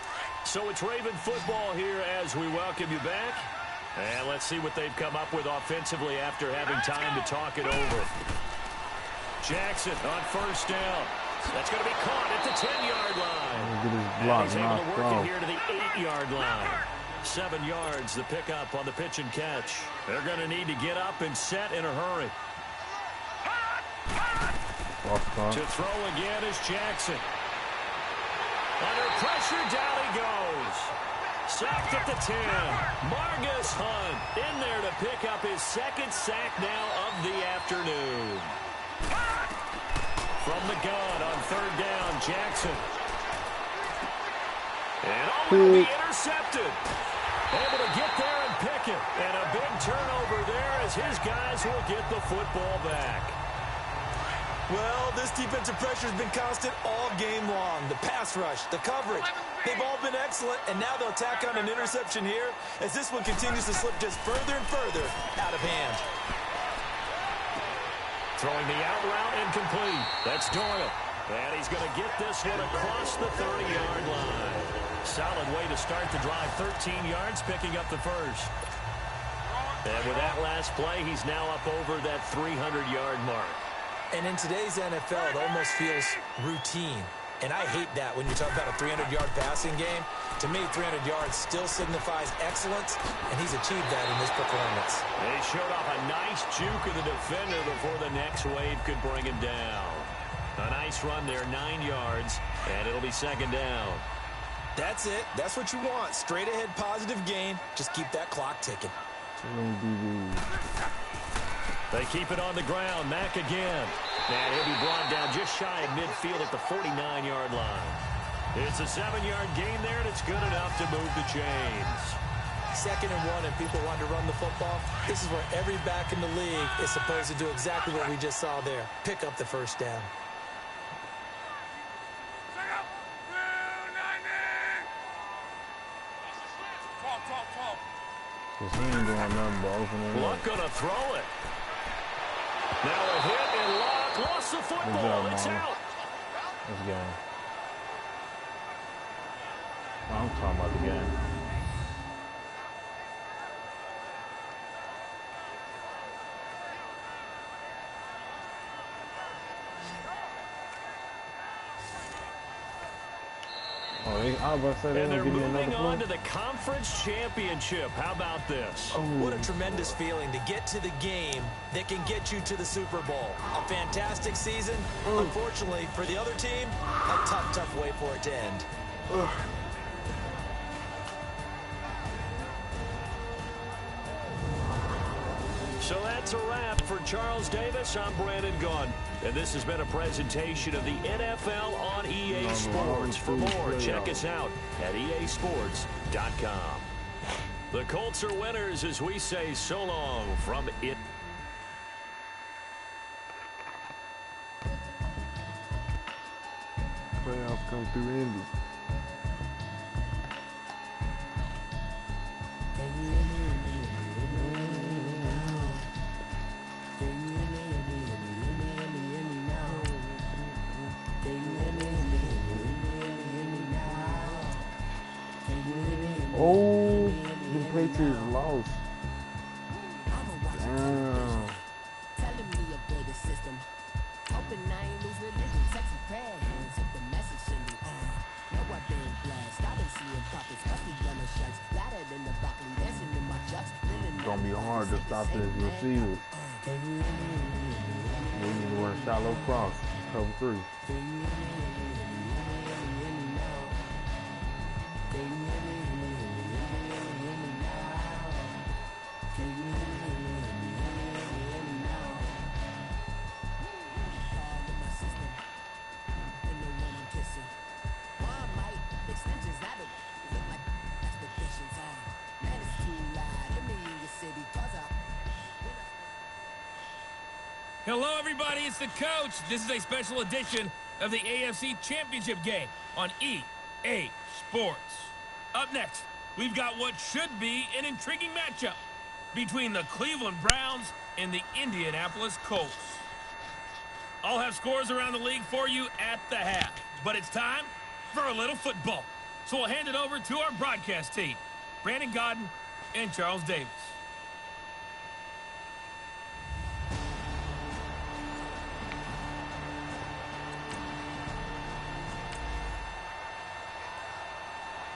So it's Raven football here as we welcome you back. And let's see what they've come up with offensively after having time to talk it over. Jackson on first down. That's going to be caught at the 10-yard line. And he's able to work it here to the 8-yard line. 7 yards, the pickup on the pitch and catch. They're going to need to get up and set in a hurry. To throw again is Jackson. Under pressure, down he goes. Sacked at the 10. Margus Hunt in there to pick up his second sack now of the afternoon. From the gun on third down, Jackson. And will be intercepted. Able to get there and pick it. And a big turnover there as his guys will get the football back. Well, this defensive pressure has been constant all game long. The pass rush, the coverage, they've all been excellent, and now they'll tack on an interception here as this one continues to slip just further and further out of hand. Throwing the out route incomplete. That's Doyle. And he's going to get this one across the 30-yard line. Solid way to start the drive. 13 yards, picking up the first. And with that last play, he's now up over that 300-yard mark. And in today's NFL, it almost feels routine. And I hate that when you talk about a 300-yard passing game. To me, 300 yards still signifies excellence, and he's achieved that in this performance. They showed off a nice juke of the defender before the next wave could bring him down. A nice run there, 9 yards, and it'll be second down. That's it. That's what you want. Straight ahead positive gain. Just keep that clock ticking. They keep it on the ground. Mack again. And he'll be brought down just shy of midfield at the 49-yard line. It's a 7-yard gain there, and it's good enough to move the chains. 2nd and 1, and people want to run the football. This is where every back in the league is supposed to do exactly what we just saw there. Pick up the first down. He ain't doing nothing but opening Luck gonna throw it. Now a hit and Luck lost the football. It's out. Let's go. I'm talking about the game. Oh, I was about to say and they're give me moving another on to the conference championship. How about this? Oh. What a tremendous feeling to get to the game that can get you to the Super Bowl. A fantastic season. Unfortunately, for the other team, a tough, tough way for it to end. So that's a wrap for Charles Davis. I'm Brandon Gunn. And this has been a presentation of the NFL on EA Sports. For more, check us out at easports.com. The Colts are winners as we say so long from it. Playoffs come through Indy. Oh, the Patriots lost. Damn. It's gonna be hard to stop this receivers. We need to run shallow cross, cover 3. Hello, everybody. It's the coach. This is a special edition of the AFC Championship game on EA Sports. Up next, we've got what should be an intriguing matchup between the Cleveland Browns and the Indianapolis Colts. I'll have scores around the league for you at the half, but it's time for a little football. So we'll hand it over to our broadcast team, Brandon Godden and Charles Davis.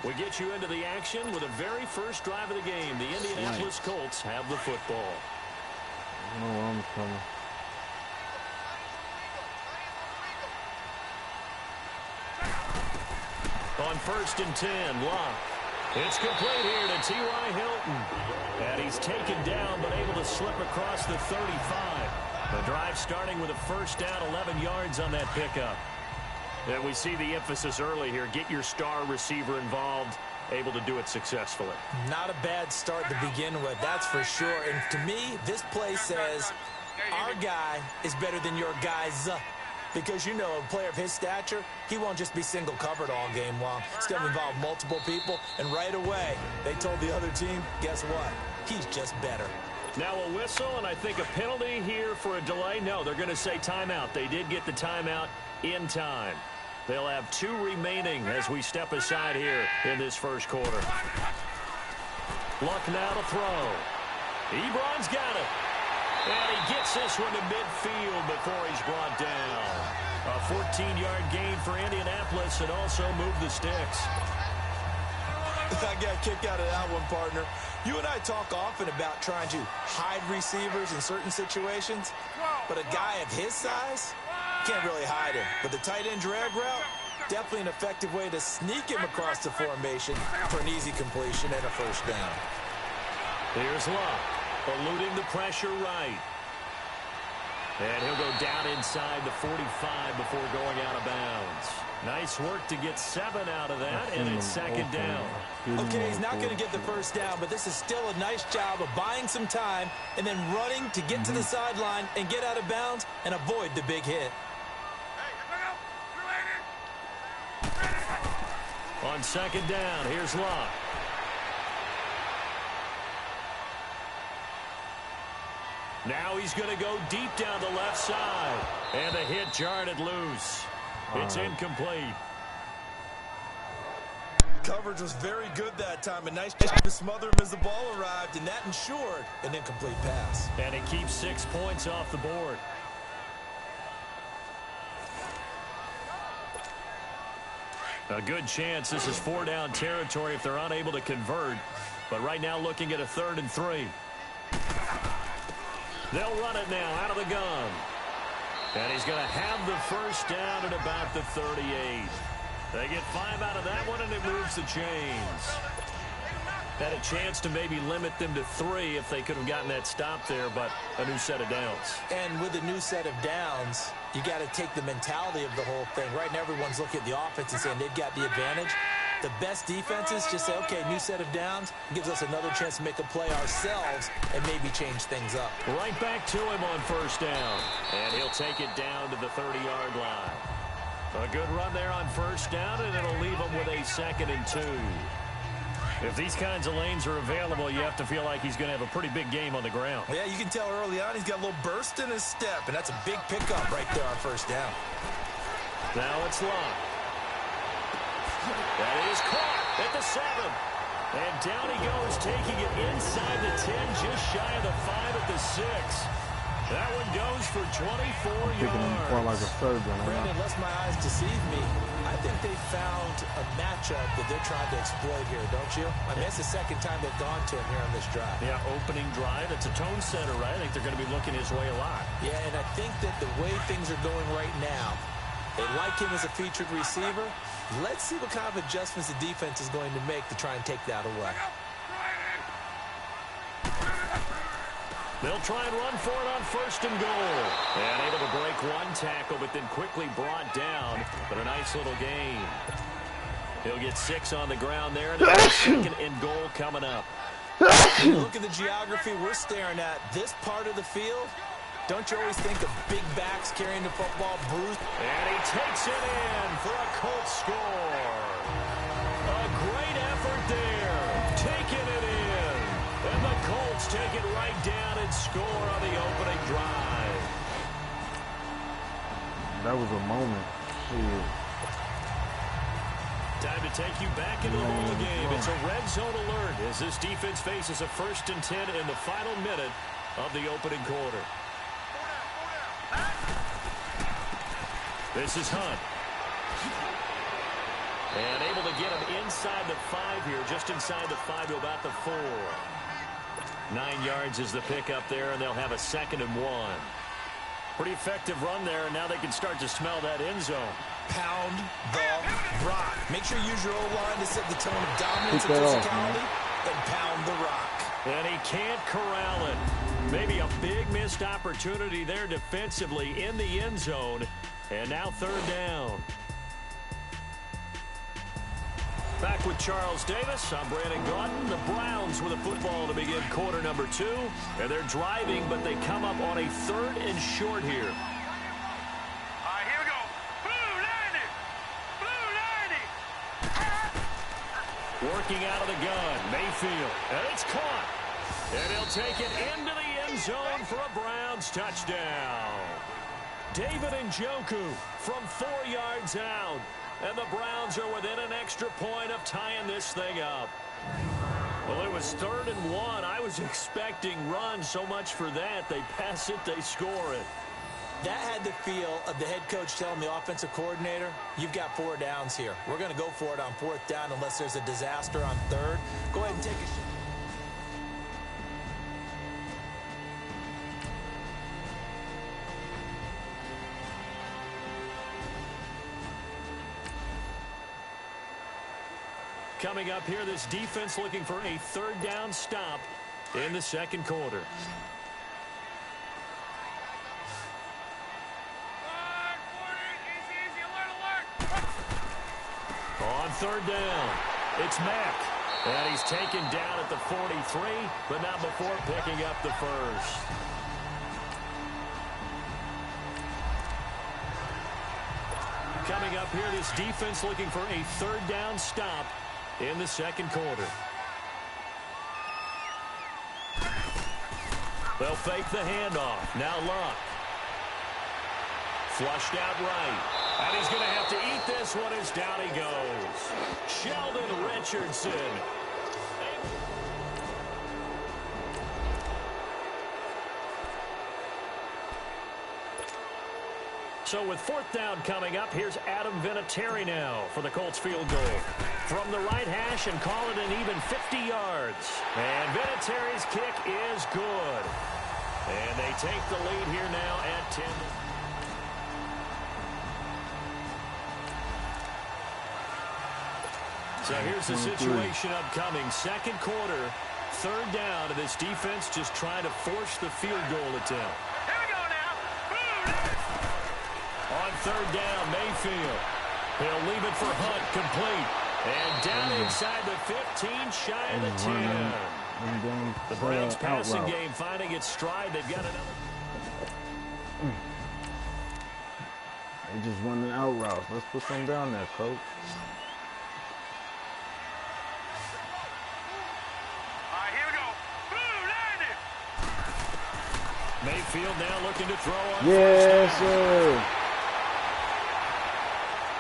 We get you into the action with the very first drive of the game. The Indianapolis Colts have the football. Oh, I'm coming. On 1st and 10, Locke. It's complete here to T.Y. Hilton. And he's taken down but able to slip across the 35. The drive starting with a first down, 11 yards on that pickup. And we see the emphasis early here. Get your star receiver involved, able to do it successfully. Not a bad start to begin with, that's for sure. And to me, this play says our guy is better than your guy's. Because, you know, a player of his stature, he won't just be single covered all game long. It's going to involve multiple people. And right away, they told the other team, guess what? He's just better. Now a whistle, and I think a penalty here for a delay. No, they're going to say timeout. They did get the timeout in time. They'll have 2 remaining as we step aside here in this first quarter. Luck now to throw. Ebron's got it. And he gets this one to midfield before he's brought down. A 14-yard gain for Indianapolis and also moved the sticks. I got a kick out of that one, partner. You and I talk often about trying to hide receivers in certain situations, but a guy of his size can't really hide him. But the tight end drag route, definitely an effective way to sneak him across the formation for an easy completion and a first down. Here's Luck, eluding the pressure right. And he'll go down inside the 45 before going out of bounds. Nice work to get 7 out of that, and it's second down. Okay, he's not going to get the first down, but this is still a nice job of buying some time and then running to get to the sideline and get out of bounds and avoid the big hit. On second down, here's Locke. Now he's going to go deep down the left side. And the hit jarred it loose. It's incomplete. Coverage was very good that time. A nice job to smother him as the ball arrived, and that ensured an incomplete pass. And it keeps 6 points off the board. A good chance this is 4-down territory if they're unable to convert. But right now looking at a 3rd and 3. They'll run it now out of the gun. And he's going to have the first down at about the 38. They get 5 out of that one, and it moves the chains. Had a chance to maybe limit them to 3 if they could have gotten that stop there, but a new set of downs. And with a new set of downs, you got to take the mentality of the whole thing. Right now, everyone's looking at the offense and saying they've got the advantage. The best defenses just say, okay, new set of downs, gives us another chance to make a play ourselves and maybe change things up. Right back to him on first down. And he'll take it down to the 30-yard line. A good run there on first down, and it'll leave him with a 2nd and 2. If these kinds of lanes are available, you have to feel like he's going to have a pretty big game on the ground. Yeah, you can tell early on he's got a little burst in his step, and that's a big pickup right there on first down. Now it's Locke. That is caught at the 7. And down he goes, taking it inside the 10, just shy of the 5 at the 6. That one goes for 24 yards. Like a surgeon, Brandon, unless my eyes deceive me, I think they found a matchup that they're trying to exploit here, don't you? I mean, it's the second time they've gone to him here on this drive. Yeah, opening drive. It's a tone setter, right? I think they're going to be looking his way a lot. Yeah, and I think that the way things are going right now, they like him as a featured receiver. Let's see what kind of adjustments the defense is going to make to try and take that away. They'll try and run for it on 1st and goal. And able to break one tackle, but then quickly brought down. But a nice little gain. He'll get 6 on the ground there. And a 2nd and goal coming up. Look at the geography we're staring at. This part of the field Don't you always think of big backs carrying the football, Bruce? And he takes it in for a Colts score. A great effort there, taking it in. And the Colts take it right down and score on the opening drive. That was a moment. Shit. Time to take you back into the ball game. It's a red zone alert as this defense faces a 1st and 10 in the final minute of the opening quarter. This is Hunt. And able to get him inside the 5 here, just inside the 5 to about the 4. 9 yards is the pickup there, and they'll have a 2nd and 1. Pretty effective run there, and now they can start to smell that end zone. Pound the rock. Make sure you use your O-line to set the tone of dominance and physicality, and pound the rock. And he can't corral it. Maybe a big missed opportunity there defensively in the end zone. And now 3rd down. Back with Charles Davis. I'm Brandon Gaudin. The Browns with a football to begin quarter number 2. And they're driving, but they come up on a 3rd and short here. All right, here we go. Blue 90. Blue 90. Working out of the gun. Mayfield. And it's caught. And he'll take it into the end zone for a Browns touchdown. David Njoku from 4 yards out. And the Browns are within an extra point of tying this thing up. Well, it was 3rd and 1. I was expecting run. So much for that. They pass it, they score it. That had the feel of the head coach telling the offensive coordinator, you've got 4 downs here. We're going to go for it on 4th down unless there's a disaster on 3rd. Go ahead and take a shot. Coming up here, this defense looking for a 3rd down stop in the 2nd quarter. Easy, alert. On 3rd down, it's Mack. And he's taken down at the 43, but not before picking up the 1st. Coming up here, this defense looking for a 3rd down stop in the 2nd quarter. They'll fake the handoff. Now Luck. Flushed out right. And he's going to have to eat this one as down he goes. Sheldon Richardson. So with 4th down coming up, here's Adam Vinatieri now for the Colts field goal. From the right hash and call it an even 50 yards. And Vinatieri's kick is good. And they take the lead here now at 10. So here's the situation upcoming. 2nd quarter, 3rd down, and this defense just trying to force the field goal attempt. Here we go now. On 3rd down, Mayfield. He'll leave it for Hunt, complete. And down inside the 15, shy of the 10. The Browns passing game finding its stride. They've got another. They just running out routes. Let's put some down there, coach. Mayfield now looking to throw on. Yes, sir.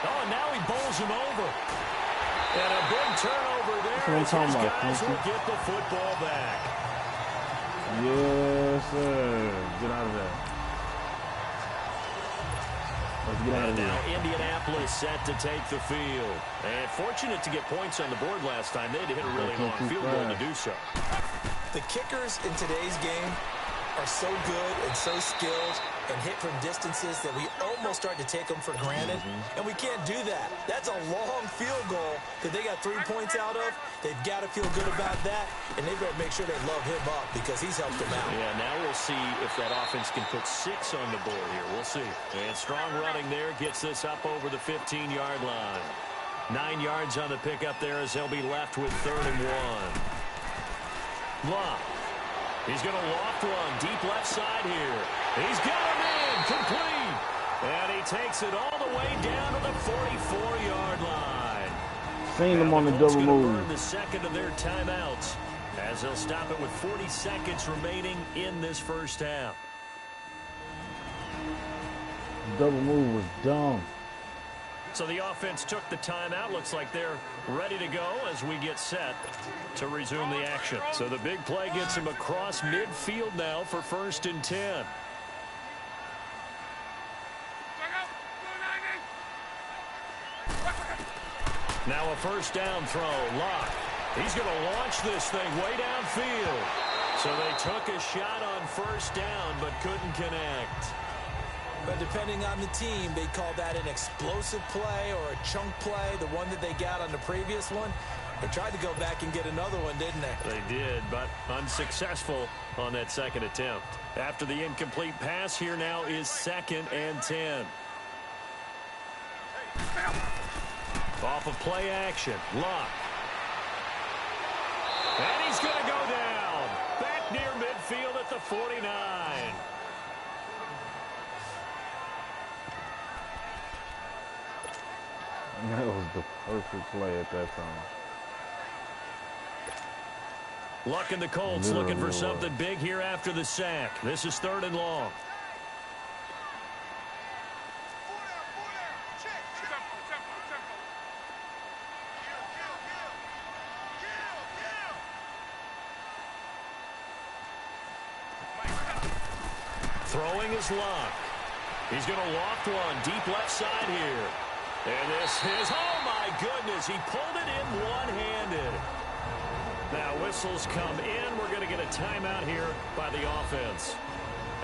Oh, and now he bowls him over. And a big turnover there. That's what I'm talking about, guys will get the football back. Yes, sir. Get out of there. Let's get out of there. Now Indianapolis set to take the field. And fortunate to get points on the board last time. They had to hit a really long field goal to do so. The kickers in today's game are so good and so skilled and hit from distances that we almost start to take them for granted. And we can't do that. That's a long field goal that they got 3 points out of. They've got to feel good about that, and they better make sure they love him up because he's helped them out. Yeah, now we'll see if that offense can put 6 on the board here. We'll see. And strong running there gets this up over the 15-yard line. 9 yards on the pickup there as they'll be left with 3rd and 1. Luck. He's going to loft one deep left side here. He's got him in, complete. And he takes it all the way down to the 44-yard line. Seen them on the double move. The second of their timeouts, as they'll stop it with 40 seconds remaining in this first half. The double move was dumb. So the offense took the timeout. Looks like they're ready to go as we get set to resume the action. So the big play gets him across midfield now for 1st and 10. Now a first down throw. Locke. He's going to launch this thing way downfield. So they took a shot on first down but couldn't connect. But depending on the team, they call that an explosive play or a chunk play, the one that they got on the previous one. They tried to go back and get another one, didn't they? They did, but unsuccessful on that second attempt. After the incomplete pass, here now is 2nd and 10. Off of play action, Locke. And he's going to go down. Back near midfield at the 49. That was the perfect play at that time. Luck and the Colts looking for something big here after the sack. This is 3rd and long. Throwing is Locke. He's going to loft one deep left side here. And this is, oh my goodness, he pulled it in one-handed. Now whistles come in. We're going to get a timeout here by the offense,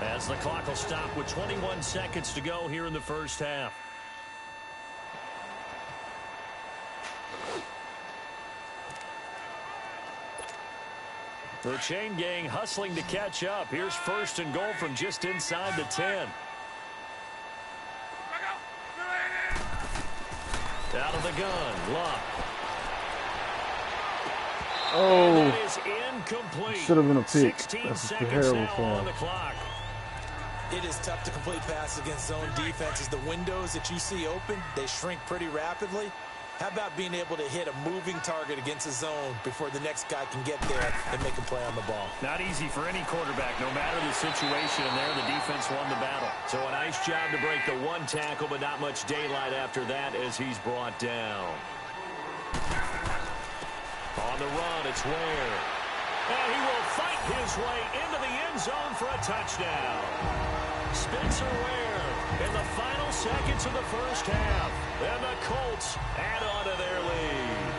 as the clock will stop with 21 seconds to go here in the first half. The chain gang hustling to catch up. Here's 1st and goal from just inside the 10. Out of the gun, Locke. Oh, and that is incomplete. Should have been a pick. 16 That's a seconds terrible now form. on the clock. It is tough to complete passes against zone defenses. The windows that you see open, they shrink pretty rapidly. How about being able to hit a moving target against a zone before the next guy can get there and make a play on the ball? Not easy for any quarterback, no matter the situation, and there the defense won the battle. So a nice job to break the one tackle, but not much daylight after that as he's brought down. On the run, it's Ware. And he will fight his way into the end zone for a touchdown. Spencer Ware in the final seconds of the first half. And the Colts add on to their lead.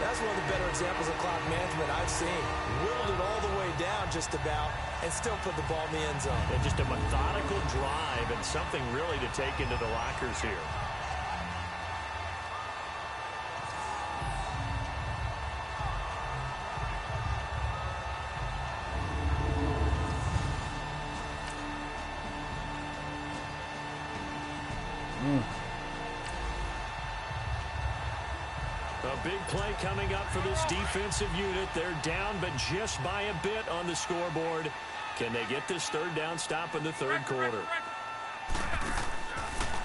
That's one of the better examples of clock management I've seen. Whittled it all the way down just about and still put the ball in the end zone. And just a methodical drive and something really to take into the lockers here. A big play coming up for this defensive unit. They're down, but just by a bit on the scoreboard. Can they get this 3rd down stop in the 3rd quarter?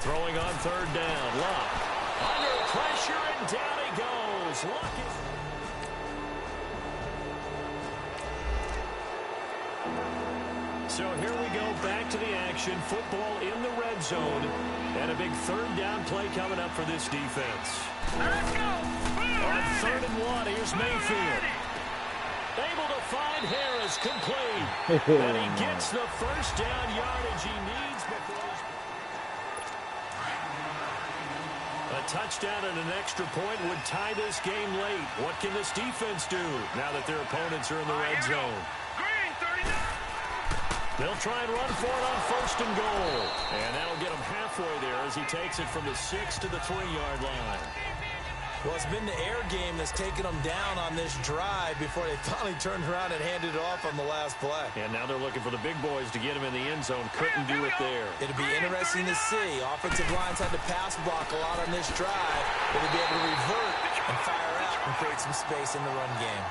Throwing on 3rd down. Locke under pressure, and down he goes. Locke is... So here we go, back to the action. Football in the red zone. And a big 3rd down play coming up for this defense. Let's go! On 3rd and 1, here's Mayfield. Able to find Harris, complete. And he gets the first down yardage he needs before he's... A touchdown and an extra point would tie this game late. What can this defense do now that their opponents are in the red zone? Green, 39. They'll try and run for it on 1st and goal. And that'll get him halfway there as he takes it from the 6 to the 3-yard line. Well, it's been the air game that's taken them down on this drive before they finally turned around and handed it off on the last play. And now they're looking for the big boys to get him in the end zone. Couldn't do it there. It'll be interesting to see. Offensive lines had to pass block a lot on this drive. Will they be able to revert and fire out and create some space in the run game?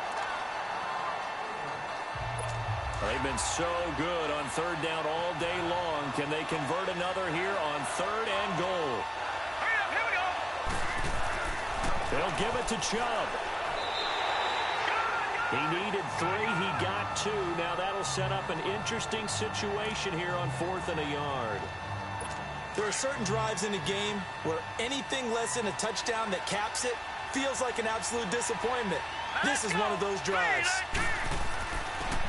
They've been so good on third down all day long. Can they convert another here on 3rd and goal? Here we go. They'll give it to Chubb. He needed 3. He got 2. Now that'll set up an interesting situation here on 4th and a yard. There are certain drives in a game where anything less than a touchdown that caps it feels like an absolute disappointment. This is one of those drives.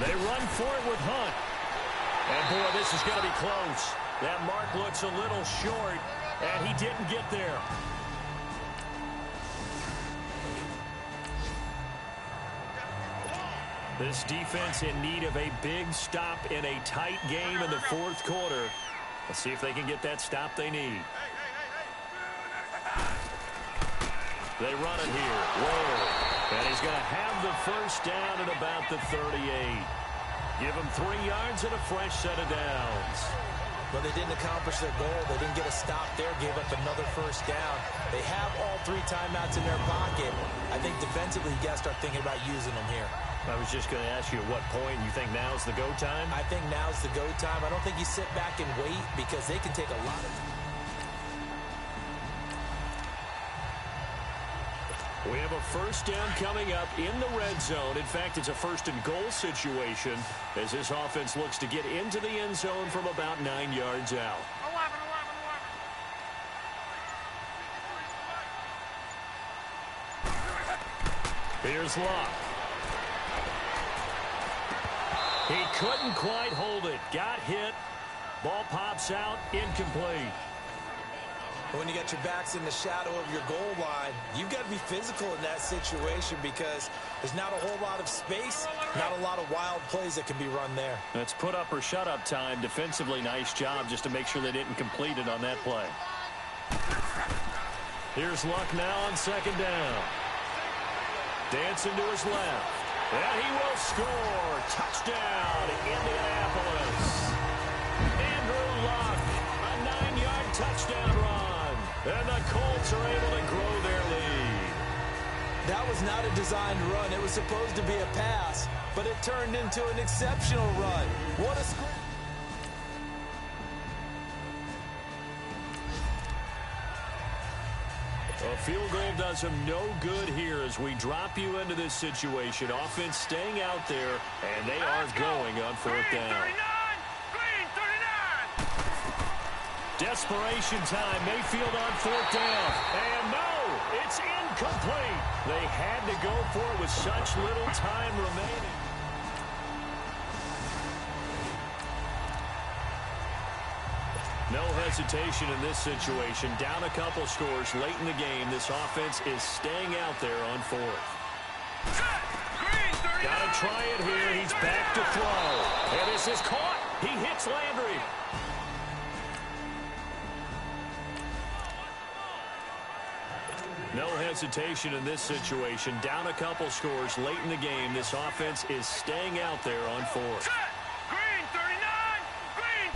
They run for it with Hunt. And, boy, this is going to be close. That mark looks a little short, and he didn't get there. This defense in need of a big stop in a tight game in the 4th quarter. Let's see if they can get that stop they need. They run it here. Whoa. And he's going to have the first down at about the 38. Give him 3 yards and a fresh set of downs. Well, they didn't accomplish their goal. They didn't get a stop there, gave up another first down. They have all 3 timeouts in their pocket. I think defensively, you got to start thinking about using them here. I was just going to ask you at what point you think now's the go time? I think now's the go time. I don't think you sit back and wait because they can take a lot of time. We have a first down coming up in the red zone. In fact, it's a 1st and goal situation as this offense looks to get into the end zone from about 9 yards out. 11. Here's Locke. He couldn't quite hold it. Got hit. Ball pops out. Incomplete. When you got your backs in the shadow of your goal line, you've got to be physical in that situation because there's not a whole lot of space, not a lot of wild plays that can be run there. That's put up or shut up time. Defensively, nice job just to make sure they didn't complete it on that play. Here's Luck now on 2nd down. Dancing to his left. And he will score. Touchdown, Indianapolis. Andrew Luck, a 9-yard touchdown run. And the Colts are able to grow their lead. That was not a designed run. It was supposed to be a pass, but it turned into an exceptional run. What a screen. A field goal does him no good here as we drop you into this situation. Offense staying out there, and they are going on 4th down. Desperation time. Mayfield on 4th down. And no, it's incomplete. They had to go for it with such little time remaining. No hesitation in this situation. Down a couple scores late in the game. This offense is staying out there on 4th. Got to try it here. He's back to throw. And this is caught. He hits Landry. No hesitation in this situation. Down a couple scores late in the game. This offense is staying out there on 4th. Green 39. Green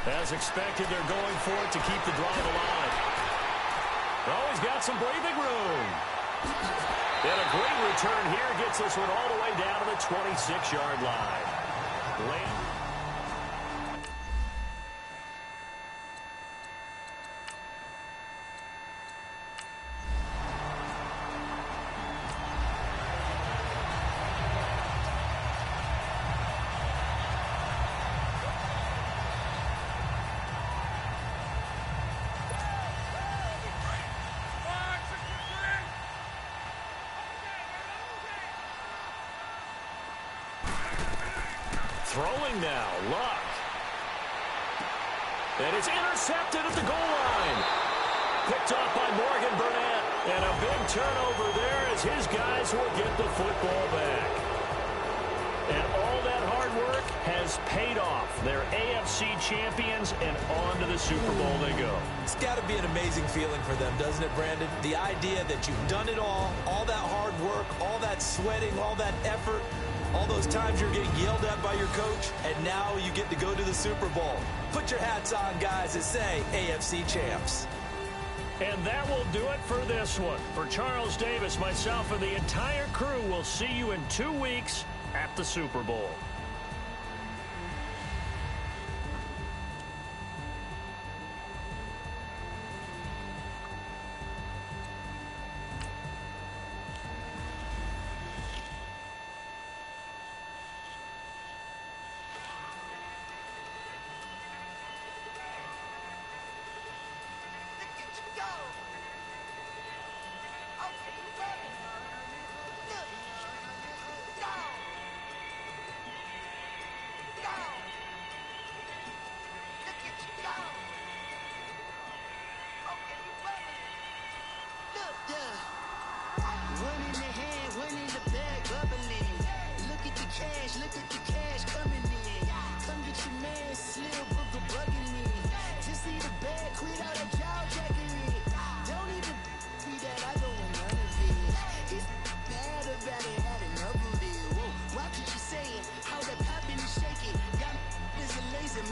30. As expected, they're going for it to keep the drive alive. Oh, he's got some breathing room. And a great return here gets this one all the way down to the 26-yard line. Throwing now, Luck. And it's intercepted at the goal line. Picked off by Morgan Burnett. And a big turnover there as his guys will get the football back. And all that hard work has paid off. They're AFC champions, and on to the Super Bowl they go. It's got to be an amazing feeling for them, doesn't it, Brandon? The idea that you've done it all that hard work, all that sweating, all that effort, all those times you're getting yelled at by your coach, and now you get to go to the Super Bowl. Put your hats on, guys, that say AFC champs. And that will do it for this one. For Charles Davis, myself, and the entire crew, we'll see you in 2 weeks at the Super Bowl.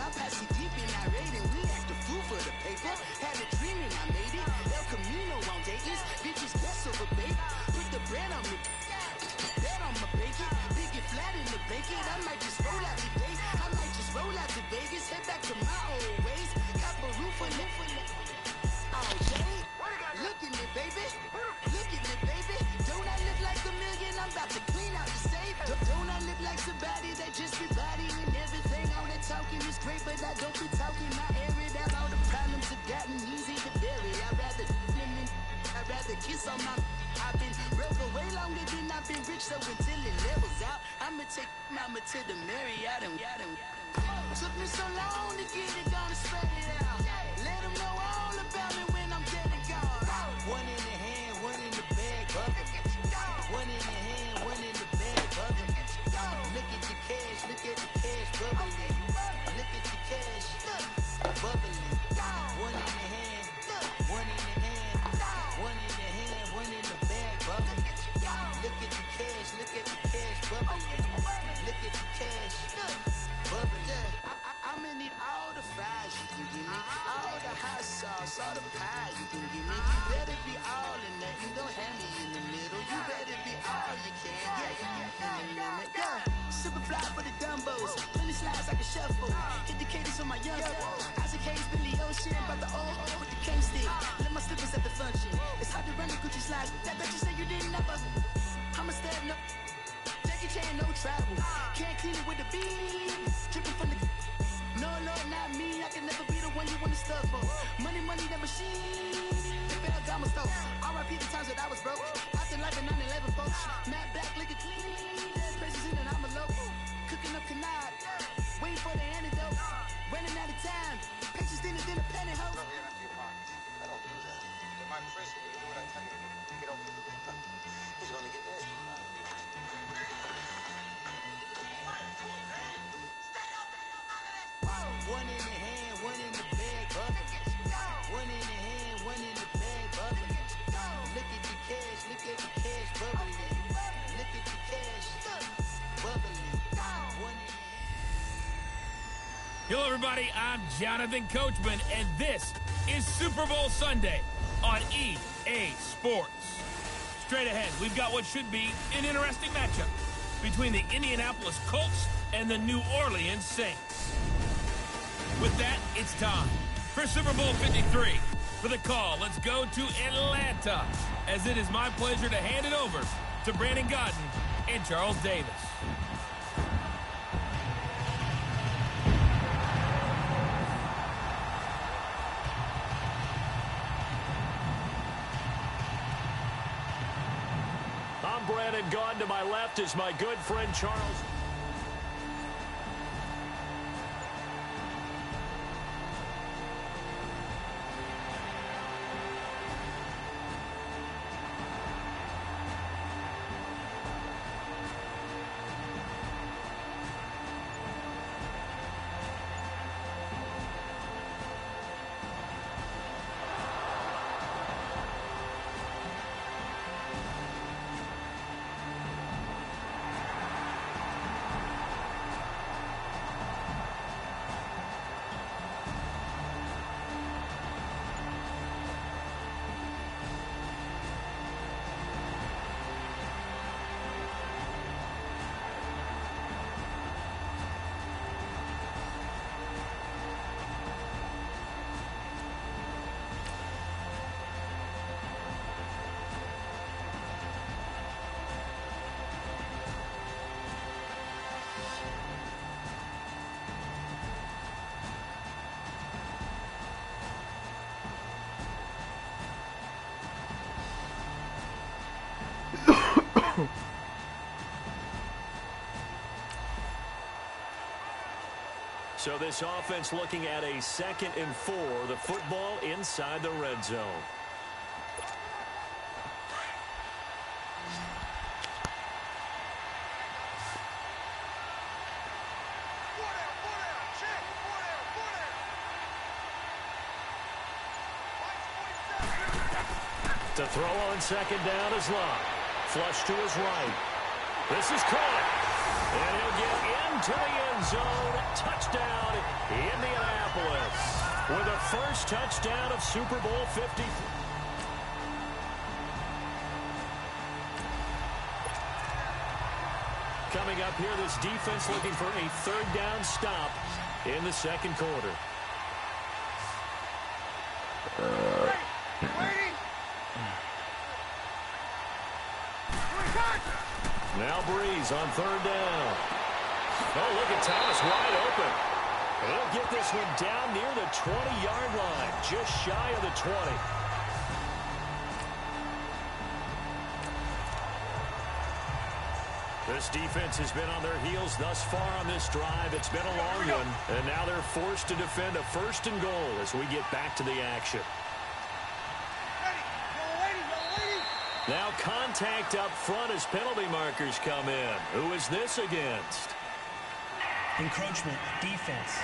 My posse deep in our raid and we act a fool for the paper. Had a dream and I made it. El Camino on Dayton's. Bitches guess over bait. Put the bread on me. Bet on my bacon. Big it flat in the blanket. I might just roll out today. I might just roll out to Vegas. Head back to my old ways. Got a roof for it. All day. Look at me, baby. Look at me, baby. Don't I look like a million? I'm about to clean out the safe. Don't I look like somebody that just be bodying everything? All that talking is great, but I don't be talking. I air it out. All the problems have gotten easy to bury. I'd rather kiss on my. I've been broke way longer than I've been rich, so until it levels out, I'ma take mama to the Marriott and took me so long to get it, gonna spread it out. Let them know all about me when I'm dead and gone. One in the hand, one in the bag, bubbling. One in the hand, one in the bag, bubbling. Look at the cash, look at the cash bubbling. Look at the cash, bubbling. One in the hand, one in the hand, one in the hand, one in the bag, bubbling. Look at the cash, look at the cash bubbling. Look at the cash, bubbling. I'ma need all the fries you can give me, all the hot sauce, all the pie you can give me. You better be all in that, you don't have me in the middle. You better be all you can, yeah. Super fly for the Dumbos, plenty slides like a shuffle. Hit the cadence on my young Isaac Hayes, Billy Ocean, about the old with the cane stick. Let my slippers at the function. It's hard to run the Gucci slides. That bet you say you didn't never. I'ma step no. Jackie Chan, no travel. Can't clean it with the beam. Dripping from the. No, Lord, not me. I can never be the one you want to stuff for. Money, that machine. The bell got my stove. R.I.P. the times that I was broke. After life in 9/11, folks. Matt Black, liquor clean. There's places in and I'm a local. Cooking up canard. Waiting for the antidote. Running out of time. Patience thinner than a penny hoe. I don't do that. In my prison, you do what I tell you to get over. He's going to get dead. One in the hand, one in the bag, bubbling. One in the hand, one in the bag, bubbling. Look at the cash, look at the cash bubbling. Look at the cash bubbling. One in the hand. Hello, everybody. I'm Jonathan Coachman, and this is Super Bowl Sunday on EA Sports. Straight ahead, we've got what should be an interesting matchup between the Indianapolis Colts and the New Orleans Saints. With that, it's time for Super Bowl 53. For the call, let's go to Atlanta, as it is my pleasure to hand it over to Brandon Godden and Charles Davis. I'm Brandon Gaudin. To my left is my good friend Charles. So this offense looking at a 2nd and 4, the football inside the red zone. To throw on 2nd down is Love. Flush to his right. This is caught. And he'll get into the end zone. Touchdown, first touchdown of Super Bowl 50. Coming up here, this defense looking for a third down stop in the second quarter. Now Breeze on third down. Oh, look at Thomas wide open. And he'll get this one down near the 20-yard line, just shy of the 20. This defense has been on their heels thus far on this drive. It's been a long one, and now they're forced to defend a first and goal as we get back to the action. Now contact up front as penalty markers come in. Who is this against? Encroachment, defense.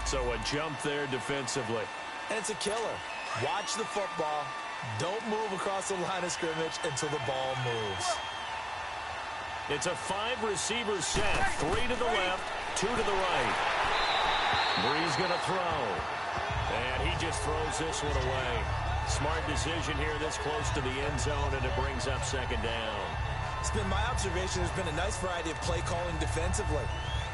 So a jump there defensively. And it's a killer. Watch the football. Don't move across the line of scrimmage until the ball moves. It's a 5-receiver set. 3 to the left, 2 to the right. Breeze going to throw. And he just throws this one away. Smart decision here this close to the end zone, and it brings up second down. It's been my observation there's been a nice variety of play calling defensively.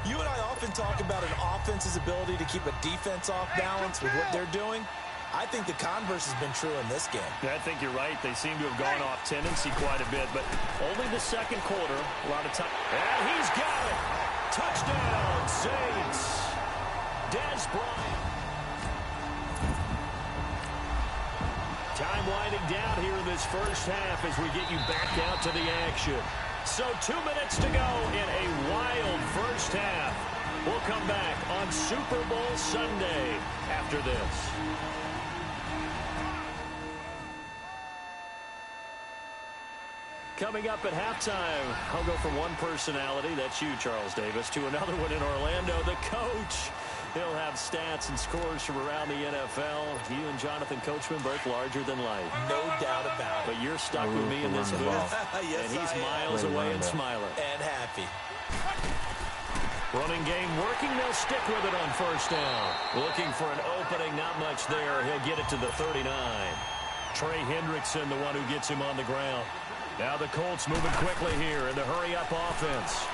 You and I often talk about an offense's ability to keep a defense off balance with what they're doing. I think the converse has been true in this game. Yeah, I think you're right. They seem to have gone off tendency quite a bit, but only the second quarter. A lot of time. And he's got it. Touchdown, Saints. Dez Bryant. Time winding down here in this first half as we get you back out to the action. So 2 minutes to go in a wild first half. We'll come back on Super Bowl Sunday after this. Coming up at halftime, I'll go from one personality, that's you, Charles Davis, to another one in Orlando, the coach. He'll have stats and scores from around the NFL. You and Jonathan Coachman both larger than life. No doubt about it. But you're stuck with me in this booth, yes, and he's miles away and smiling. And happy. Running game working, they'll stick with it on first down. Looking for an opening, not much there. He'll get it to the 39. Trey Hendrickson, the one who gets him on the ground. Now the Colts moving quickly here in the hurry-up offense.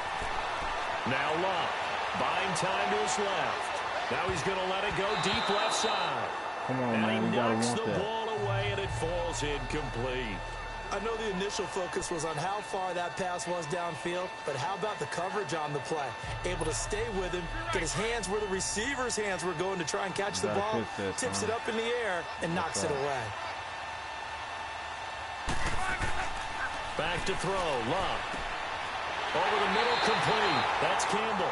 Now Luck, buying time to his left. Now he's going to let it go deep left side. Come on, and man. he You gotta knocks want the that. ball away, and it falls incomplete. I know the initial focus was on how far that pass was downfield, but how about the coverage on the play? Able to stay with him, get his hands where the receiver's hands were going to try and catch the ball, tips it up in the air, and knocks it away. Back to throw, Luck. Over the middle, complete. That's Campbell.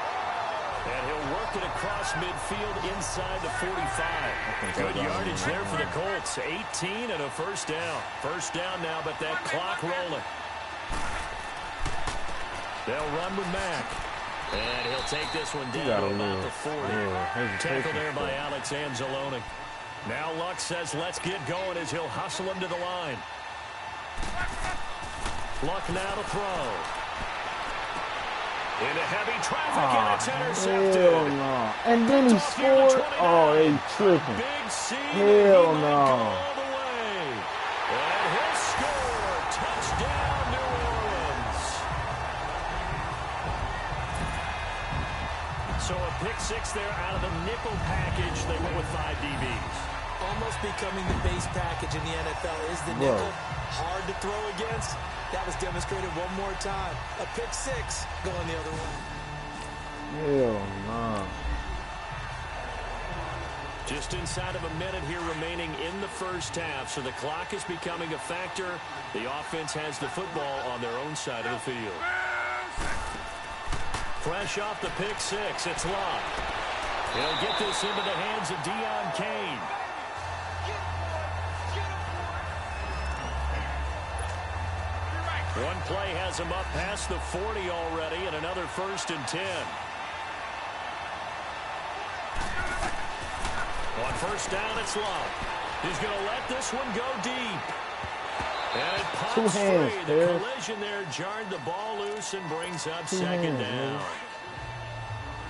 And he'll work it across midfield inside the 45. Good yardage there for the Colts. 18 and a first down. First down now, but that clock rolling. They'll run with Mack. And he'll take this one down to about the 40. Tackle there by Alex Anzalone. Now Luck says, let's get going as he'll hustle him to the line. Luck now to throw. Into heavy traffic, and it's intercepted. Hell no. And then he scored. Oh, they tripping. Big C. Hell no. All the way. And he'll score. Touchdown, New Orleans. So a pick six there out of the nickel package. They went with 5 DBs. Almost becoming the base package in the NFL is the nickel. Hard to throw against. That was demonstrated one more time. A pick six going the other way. Hell no. Just inside of a minute here remaining in the first half, so the clock is becoming a factor. The offense has the football on their own side of the field. Fresh off the pick six, it's Luck. He'll get this into the hands of Deion Kane. One play has him up past the 40 already, and another 1st and 10. On first down, it's Luck. He's going to let this one go deep. And it pops free. The collision there jarred the ball loose and brings up second down.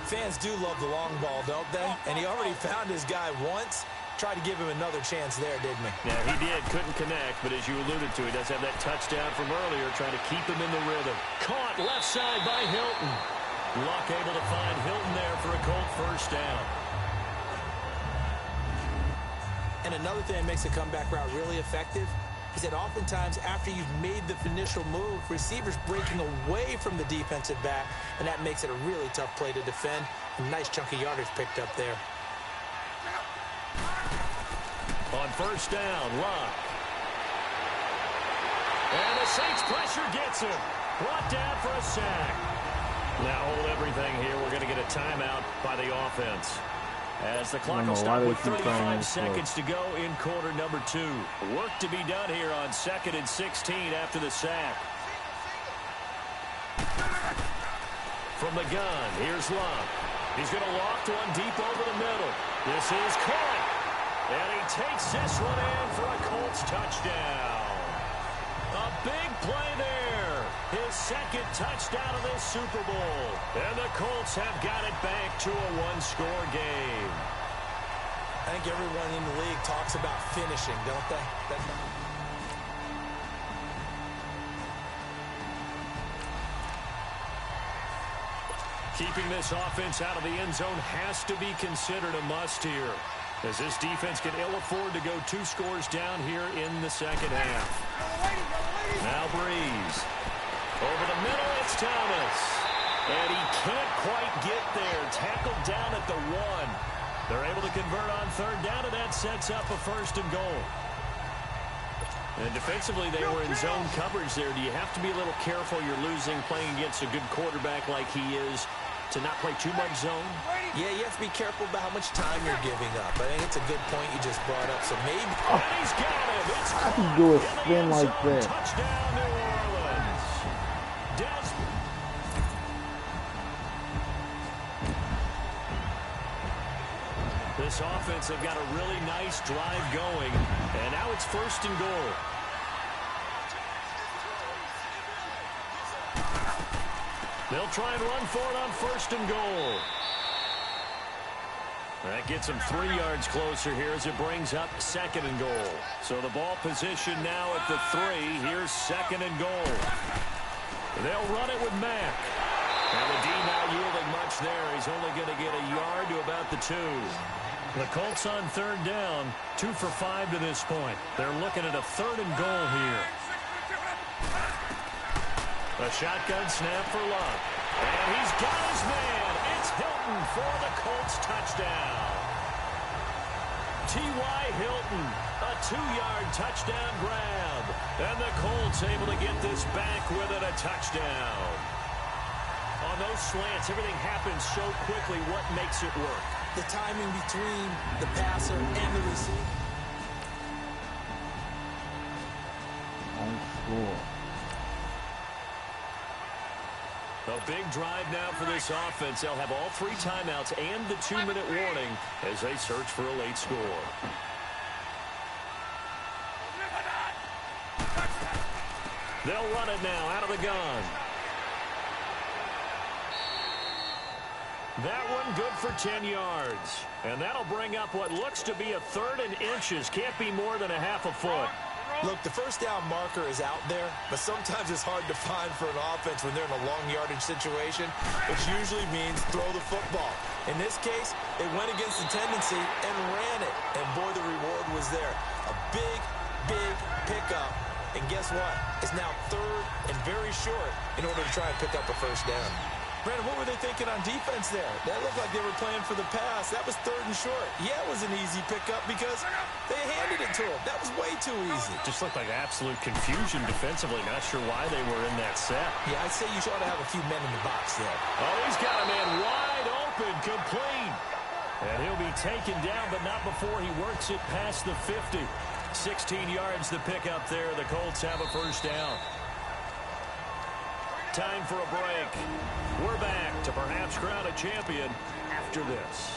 Fans do love the long ball, don't they? And he already found his guy once. Tried to give him another chance there, didn't he? Yeah, he did. Couldn't connect, but as you alluded to, he does have that touchdown from earlier, trying to keep him in the rhythm. Caught left side by Hilton. Luck able to find Hilton there for a Colt first down. And another thing that makes a comeback route really effective is that oftentimes after you've made the initial move, receivers breaking away from the defensive back, and that makes it a really tough play to defend. A nice chunk of yardage picked up there. On first down, Luck. And the Saints pressure gets him. Brought down for a sack. Now hold everything here. We're going to get a timeout by the offense. As the clock will stop with 35 seconds to go in quarter number 2. Work to be done here on 2nd and 16 after the sack. From the gun, here's Luck. He's going to loft one deep over the middle. This is caught. And he takes this one in for a Colts touchdown. A big play there. His second touchdown of this Super Bowl. And the Colts have got it back to a one-score game. I think everyone in the league talks about finishing, don't they? Keeping this offense out of the end zone has to be considered a must here, as this defense can ill afford to go 2 scores down here in the second half. Now Breeze. Over the middle, it's Thomas. And he can't quite get there. Tackled down at the 1. They're able to convert on third down, and that sets up a 1st and goal. And defensively, they were in zone coverage there. Do you have to be a little careful? You're losing, playing against a good quarterback like he is, to not play too much zone? Yeah, you have to be careful about how much time you're giving up. I think it's a good point you just brought up. So maybe... And he's got him. It's I can do a spin like that. Touchdown, New Orleans. This offense have got a really nice drive going. And now it's 1st and goal. They'll try and run for it on 1st and goal. That gets them 3 yards closer here as it brings up 2nd and goal. So the ball position now at the 3. Here's 2nd and goal. They'll run it with Mack. And the D not yielding much there. He's only going to get a yard to about the 2. The Colts on third down, 2 for 5 to this point. They're looking at a 3rd and goal here. A shotgun snap for Luck. And he's got his man. It's Hilton for the Colts touchdown. T.Y. Hilton, a 2-yard touchdown grab. And the Colts able to get this back with it, a touchdown. On those slants, everything happens so quickly. What makes it work? The timing between the passer and the receiver. On score. A big drive now for this offense. They'll have all 3 timeouts and the 2-minute warning as they search for a late score. They'll run it now out of the gun. That one good for 10 yards. And that'll bring up what looks to be a 3rd and inches. Can't be more than a half a foot. Look, the first down marker is out there, but sometimes it's hard to find for an offense when they're in a long yardage situation, which usually means throw the football. In this case, they went against the tendency and ran it. And boy, the reward was there. A big, big pickup. And guess what? It's now 3rd and very short in order to try and pick up a 1st down. Brandon, what were they thinking on defense there? That looked like they were playing for the pass. That was 3rd and short. Yeah, it was an easy pickup because they handed it to him. That was way too easy. Just looked like absolute confusion defensively. Not sure why they were in that set. Yeah, I'd say you ought to have a few men in the box there. Oh, he's got a man wide open, complete. And he'll be taken down, but not before he works it past the 50. 16 yards to pick up there. The Colts have a 1st down. Time for a break. We're back to perhaps crown a champion after this.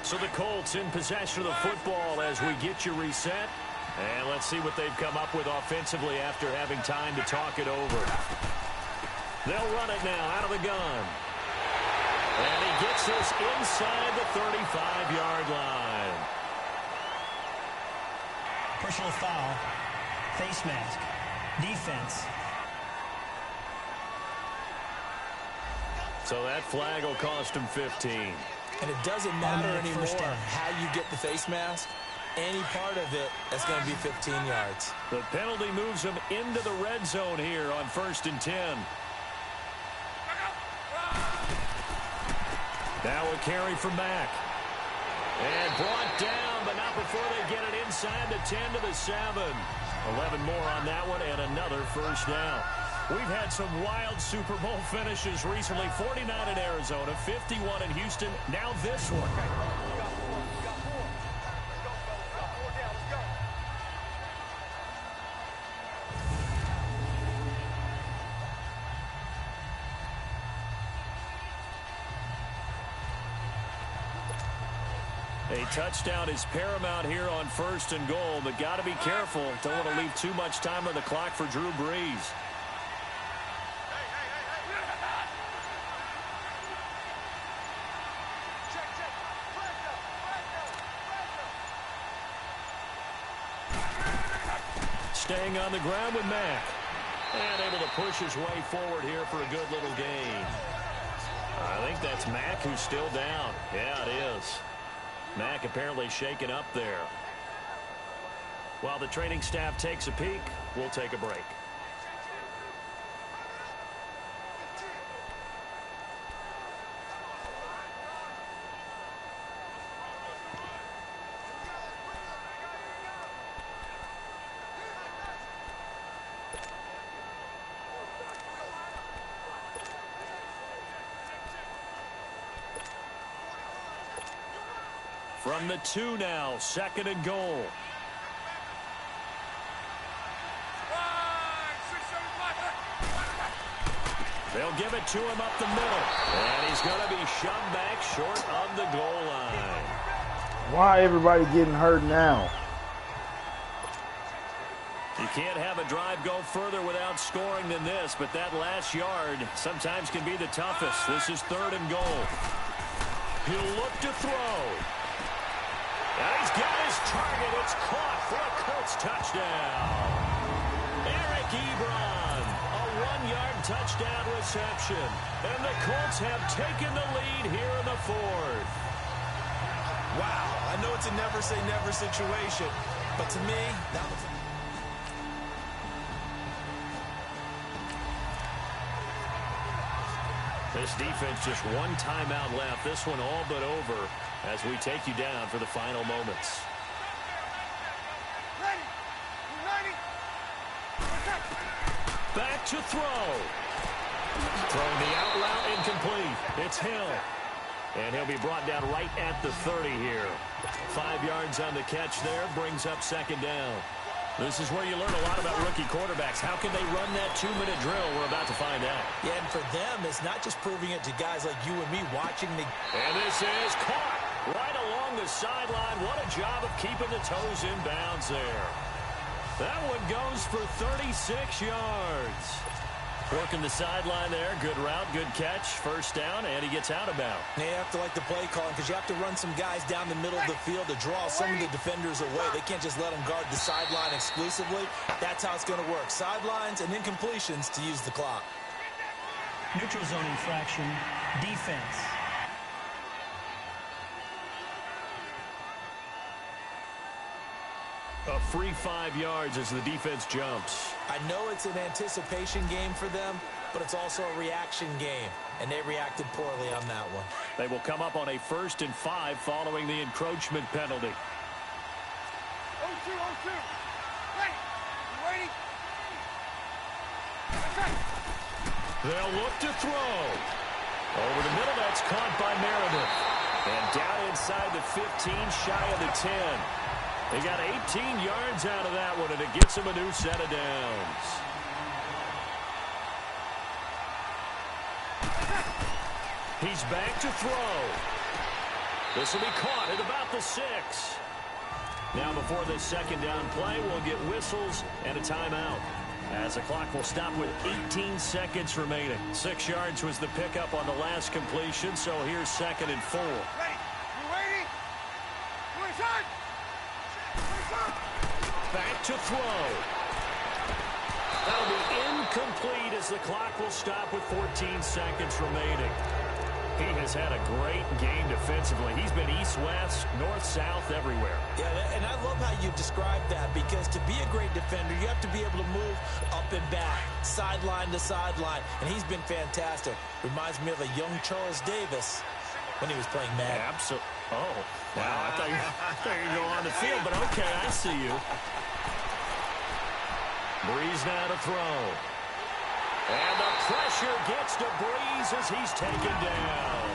So the Colts in possession of the football as we get you reset. And let's see what they've come up with offensively after having time to talk it over. They'll run it now out of the gun. And he gets this inside the 35-yard line. Personal foul. Face mask. Defense. So that flag will cost him 15. And it doesn't matter anymore how you get the face mask. Any part of it, that's going to be 15 yards. The penalty moves him into the red zone here on 1st and 10. Now a carry from Mack. And brought down, but not before they get it inside the 10 to the 7. 11 more on that one and another first down. We've had some wild Super Bowl finishes recently. 49 in Arizona, 51 in Houston, now this one. A touchdown is paramount here on 1st and goal, but got to be careful. Don't want to leave too much time on the clock for Drew Brees. Staying on the ground with Mack. And able to push his way forward here for a good little gain. I think that's Mack who's still down. Yeah, it is. Mack apparently shaken up there. While the training staff takes a peek, we'll take a break. From the 2 now, 2nd and goal. They'll give it to him up the middle. And he's going to be shoved back short of the goal line. Why everybody getting hurt now? You can't have a drive go further without scoring than this, but that last yard sometimes can be the toughest. This is 3rd and goal. He'll look to throw. And he's got his target. It's caught for a Colts touchdown. Eric Ebron, a 1-yard touchdown reception. And the Colts have taken the lead here in the 4th. Wow, I know it's a never-say-never situation, but to me, that was... This defense just one timeout left. This one all but over as we take you down for the final moments. Back to throw. Throwing the out route incomplete. It's Hill. And he'll be brought down right at the 30 here. 5 yards on the catch there. Brings up 2nd down. This is where you learn a lot about rookie quarterbacks. How can they run that 2-minute drill? We're about to find out. Yeah, and for them, it's not just proving it to guys like you and me watching the... And this is caught right along the sideline. What a job of keeping the toes in bounds there. That one goes for 36 yards. Working the sideline there. Good route, good catch. First down, and he gets out of bounds. Now you have to like the play calling because you have to run some guys down the middle of the field to draw some of the defenders away. They can't just let them guard the sideline exclusively. That's how it's going to work. Sidelines and incompletions to use the clock. Neutral zone infraction. Defense. A free 5 yards as the defense jumps. I know it's an anticipation game for them, but it's also a reaction game, and they reacted poorly on that one. They will come up on a 1st and 5 following the encroachment penalty. 0-2, 0-2. Ready? You ready? They'll look to throw. Over the middle, that's caught by Meredith. And down inside the 15, shy of the 10. They got 18 yards out of that one, and it gets them a new set of downs. He's back to throw. This will be caught at about the 6. Now before this 2nd down play, we'll get whistles and a timeout. As the clock will stop with 18 seconds remaining. 6 yards was the pickup on the last completion, so here's 2nd and 4. Ready? You ready? Back to throw. That'll be incomplete as the clock will stop with 14 seconds remaining. He has had a great game defensively. He's been east-west, north-south, everywhere. Yeah, and I love how you describe that, because to be a great defender, you have to be able to move up and back, sideline to sideline, and he's been fantastic. Reminds me of a young Charles Davis when he was playing Madden. Absolutely. Oh, wow. I thought you were going to go on the field, but okay, I see you. Breeze now to throw. And the pressure gets to Breeze as he's taken down.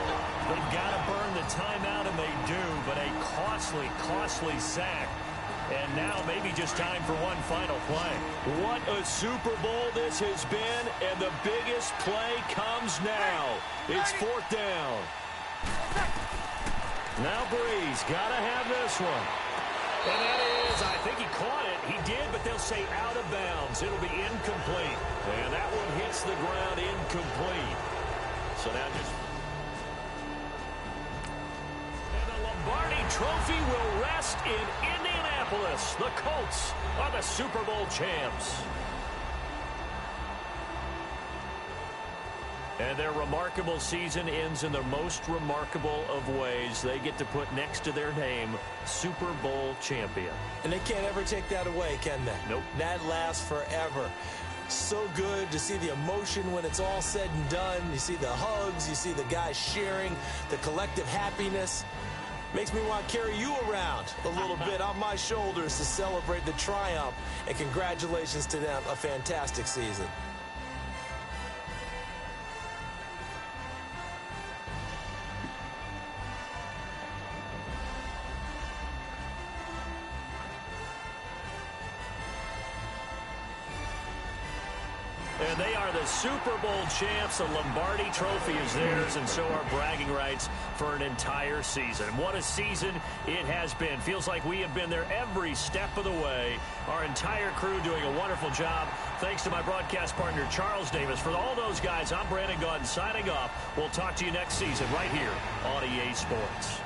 They've got to burn the timeout, and they do, but a costly, costly sack. And now maybe just time for one final play. What a Super Bowl this has been, and the biggest play comes now. It's 4th down. Now Breeze, got to have this one. And that is, I think he caught it. He did, but they'll say out of bounds. It'll be incomplete. And that one hits the ground incomplete. So now just... And the Lombardi Trophy will rest in Indianapolis. The Colts are the Super Bowl champs. And their remarkable season ends in the most remarkable of ways. They get to put next to their name, Super Bowl champion. And they can't ever take that away, can they? Nope. That lasts forever. So good to see the emotion when it's all said and done. You see the hugs, you see the guys cheering, the collective happiness. Makes me want to carry you around a little bit on my shoulders to celebrate the triumph. And congratulations to them, a fantastic season. And they are the Super Bowl champs. The Lombardi Trophy is theirs, and so are bragging rights for an entire season. And what a season it has been. Feels like we have been there every step of the way. Our entire crew doing a wonderful job. Thanks to my broadcast partner, Charles Davis. For all those guys, I'm Brandon Gaudin signing off. We'll talk to you next season right here on EA Sports.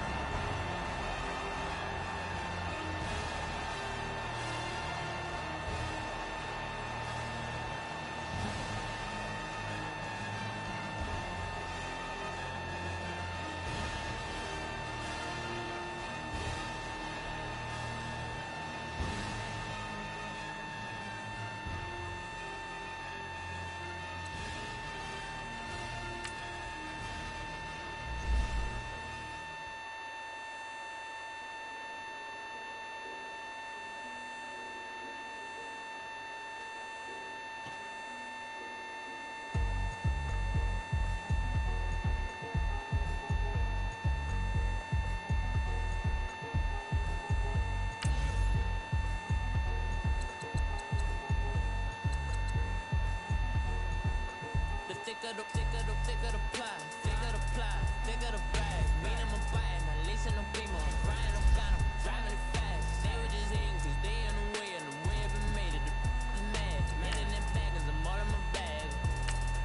Thicker the pie, thicker the ply, thicker the bag. Mean I'm a bag, now listen to people. I'm Brian, I'm got 'em, driving it fast. They were just hating cause they in the way, and the way I've been made it. The is mad, man in that bag cause I'm all in my bag.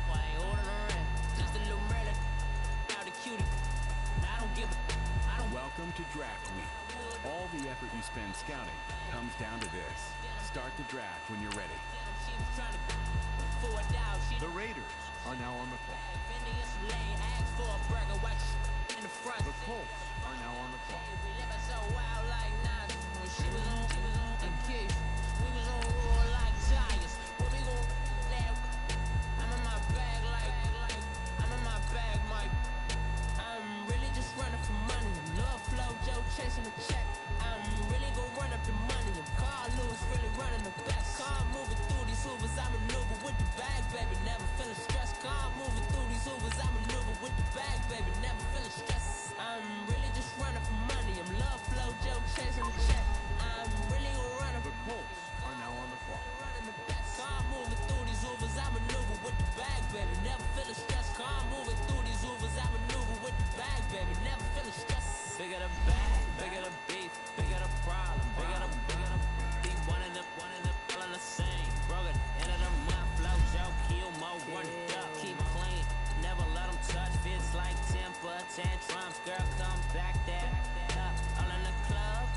Why I ain't holding around, just a little murder. Out the cutie, I don't give a, I don't. Welcome to Draft Week. All the effort you spend scouting comes down to this. Start the draft when you're ready. The Raiders are now on the clock. The Colts are now on the clock. I'm really just running for money. Love flow, Joe chasing the check. I'm really gonna run up the money. And Carl Lewis really running the best. Car moving through these hoovers, I maneuver with the bag, baby. Never feeling stressed. Car moving through these hoovers, I maneuver with the bag, baby. Never feeling stressed. I'm really just running for money. I'm love flow, Joe chasing the check. I'm really gonna run up. The Colts are now on the clock. Running the best. Car moving through these hoovers, I maneuver with the bag, baby. Never feeling stressed. Car moving through these hoovers, I maneuver with the bag, baby. Never feeling stressed. Bigger the bag, bigger the beat. tantrums, girl, come back there. All in the club,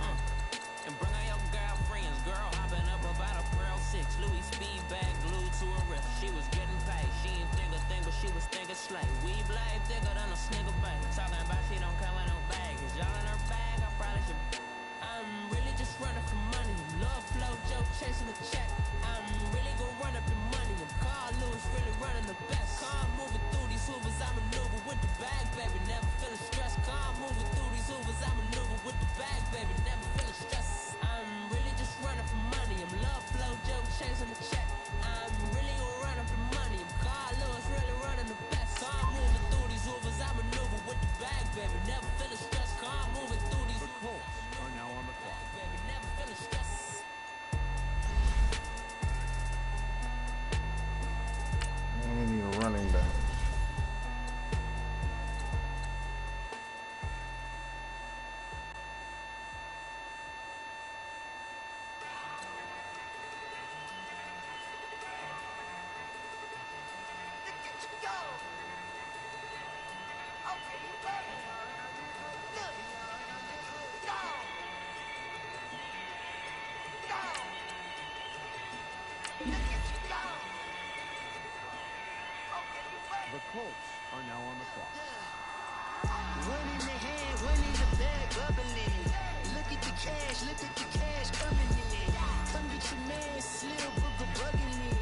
and bring all your girlfriends. Girl hopping up about a Pearl 6. Louis speed bag glued to her wrist. She was getting paid. She ain't think a thing, but she was thinking slay. We blade thicker than a snigger bag. Talking about she don't come with no baggage. Y'all in her bag, I probably should. I'm really just running for money. Love flow, Joe chasing the check. I'm really gonna run up the money. And Carl Lewis really running the best. Car moving through these hoovers, I maneuver with the bag, baby. Never feeling stressed. Car moving through these hoovers, I maneuver with the bag, baby. Never feeling stressed. I'm really just running for money. I'm love flow, Joe chasing the check. I'm really gonna run up the money. And Carl Lewis really running the best. Car moving through these hoovers, I maneuver with the bag, baby. Never feeling stressed. Car moving through these hoovers. Are now on the clock. Baby, never feeling stressed. We need a running back. The Colts are now on the clock. One in the hand, one in the bag, bubbling. Look at the cash coming in. Come get your man, Slim Booger bugging me.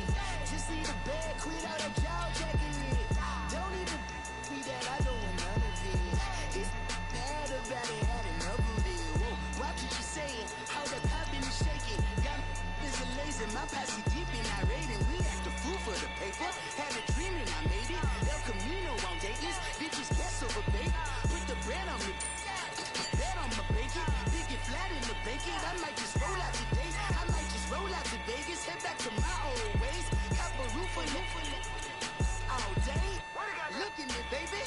Just need a bag, quit all that jaw jacking it. Don't even me that I don't want none of it. He's mad about it, had enough of it. Whoa, watch what you saying, how the poppin' and shaking. Got is a laser, my posse deep in irate, and we act a fool for the paper. Had a dream and I made it. El Camino on Dayton's, bitches guess over bait. Put the bread on me, bet on my bacon. Big it flat in the bacon. I might just roll out today. I might just roll out to Vegas, head back to my old ways. Cop a roof for all day. Looking at baby,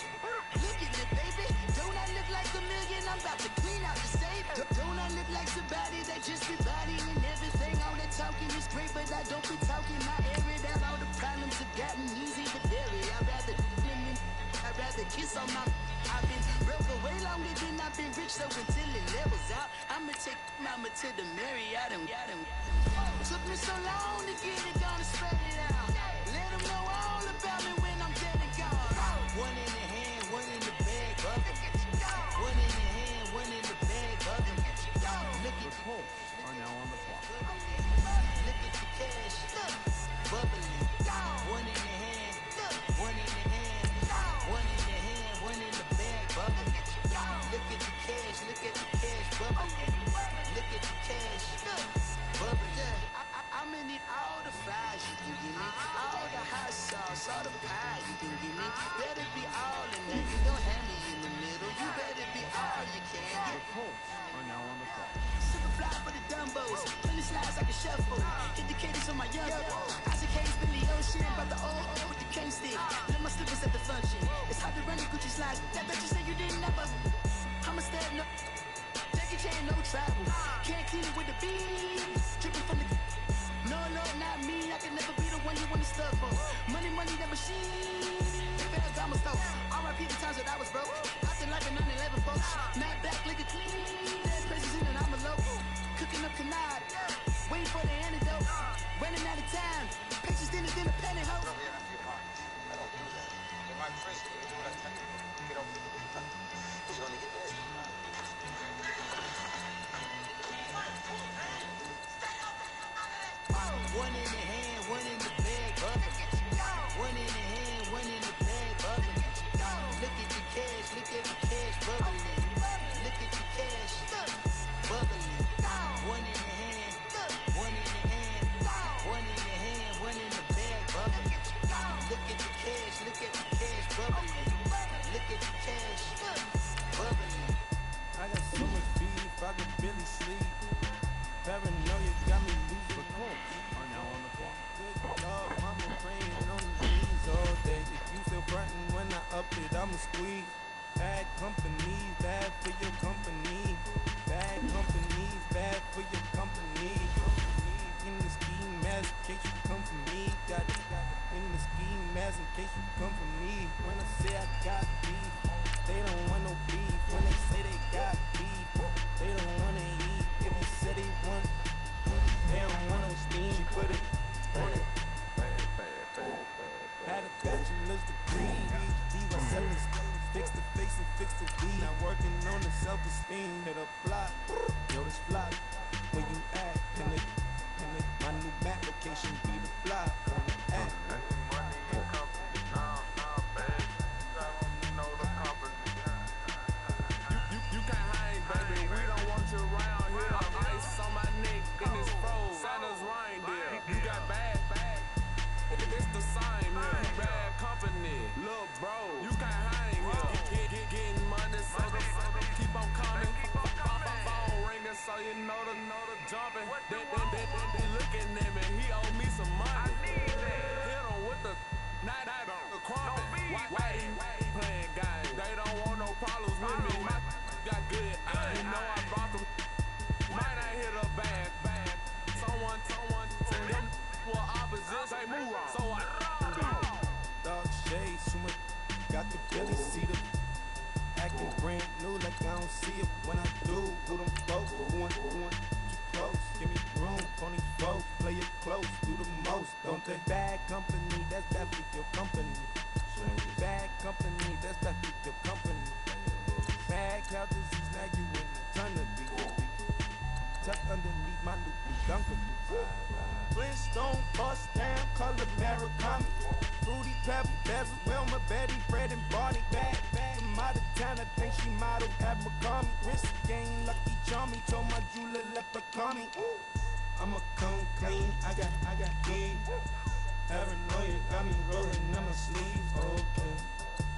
looking at baby. Don't I look like a million? I'm about to clean out the safe. Don't I look like somebody that just be bodying everything? All that talking is great, but I don't be talking. I air it out. All the problems have gotten easy to bury. I'd rather kiss on my. I've been broke away longer than I've been rich, so until it levels out, I'ma take mama to the Marriott and took me so long to get it, gonna spread it out. Let them know all about me when I'm dead and gone. One in the hand, one in the bag, bubbling. One in the hand, one in the bag, bubbling. Look at The Colts are now on the clock. Look at the cash, bubbling. One in the hand, one in the hand, one in the hand, one in the bag, bubbling. Look at the cash, bubbling. Look at the cash, bubbling. I'm gonna need all the fries you can give me, all the hot sauce, all the pie you can give me. Better be all in there, you don't have me in the middle. You better be all you can The get. Colts are now on the clock. Super fly for the Dumbos, plenty slides like a shuffle. Hit the cadence on my young. Isaac Hayes, Billy Ocean, about the old with the cane stick. Let my slippers at the function. It's hard to run the Gucci slides. That bet you say you didn't never. I'ma step no. Jackie Chan, no travel. Can't clean it with the beat. Dripping from the. No, not me. I can never be the one you want to stuff for. Money, that machine. Bags, I'm a stove. RIP the times that I was broke. Acting like a 9/11 folks. Mad back, liquor clean. There's places in and I'm a low. Cooking up canard. Waiting for the antidote. Running out of time. Patience in a penny hoe. Over here in a few pockets. I don't do that. You're my prisoner. You do what I tell you. Get over here. He's gonna get this. One in the hand, one in the bag, bubbling. One in the hand, one in the bag, bubbling. Look at the cash, bubbling. Look at the cash, bubbling. One in the hand, one in the hand, one in the hand, one in the bag, bubbling. Look at the cash, bubbling. Look at the cash, bubbling. I got so much beef, I could barely sleep. Paranoia got me loose. The Colts are now on the clock. Good Lord, mama praying on the knees all day. If you still frontin' when I up it, I'ma squeeze. Bad companies, bad for your company. Bad companies, bad for your company. In the ski mask, in case you come for me. Got in the ski mask, in case you come for me. When I say I got beef, they don't want self-esteem. Hit a block, yo, this block. When you act, can it, my new map location be the block? When you act. You can't hang, baby. We don't want you around here. Ice on my neck in this froze. Santa's reindeer. You got bad. It's the same here. You bad company, look, bro. You can't hang here. Getting money, so keep on coming. Phone ringing, so you know the jumping. They looking at me. He owe me some money. Hit him with the night the crumping. Why he playing games? They don't want no problems with me. Got good. You know I brought them. Might not hit a bad. Someone them were opposites. They move wrong. So I dark shades, too much. Got the Billy see them acting brand new, like I don't see it when I do. Who them folks? Who want too close? Give me room, pony folks. Play it close, do the most. Don't they? Bad company, that's bad for your company. Bad company, that's bad for your company. Bad cow disease, now you in the ton of beat. Tucked underneath my new Duncan. Flintstone, bust down, color Murakami. Fruity Pebble, Bezel, Wilma, Betty, Fred, and Barney. Bad, from out of town, I think she model at McCarmy. Wrist game, Lucky Charmy, told my jeweler, let her call me. I'ma come clean, I got key. Paranoia got me rolling in my sleeves, okay.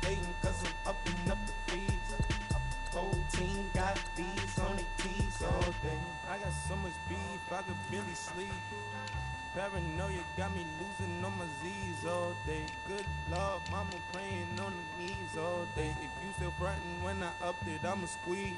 Hating cause I'm upping up the fees. Whole team got bees on their tees all day. I got so much beef, I could barely sleep. Paranoia got me losing on my Z's all day. Good Lord, mama praying on the knees all day. If you still frontin' when I upped it, I'ma squeeze.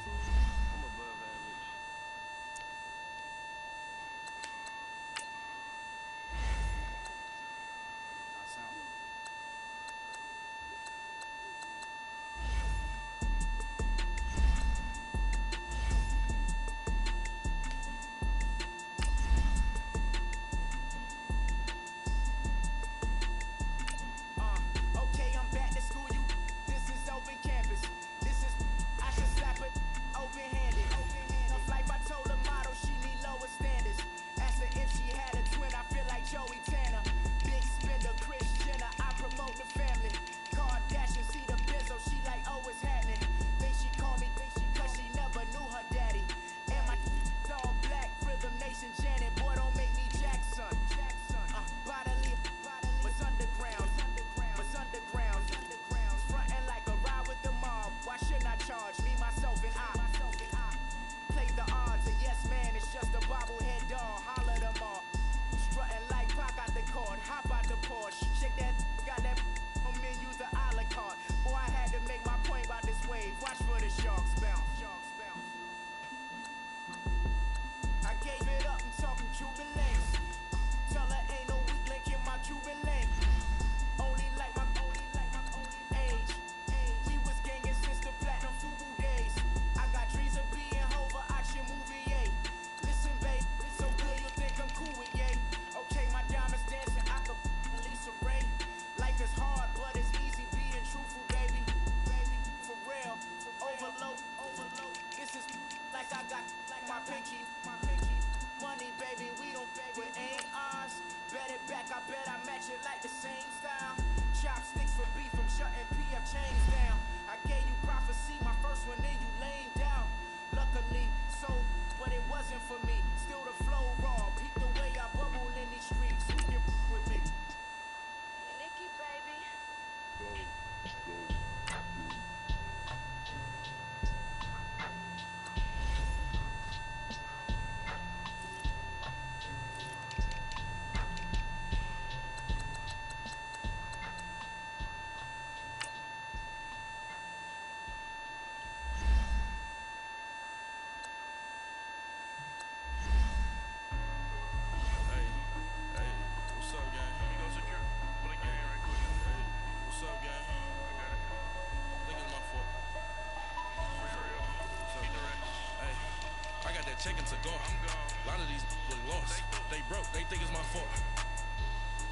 Checking to go. A lot of these was lost. They broke. They think it's my fault.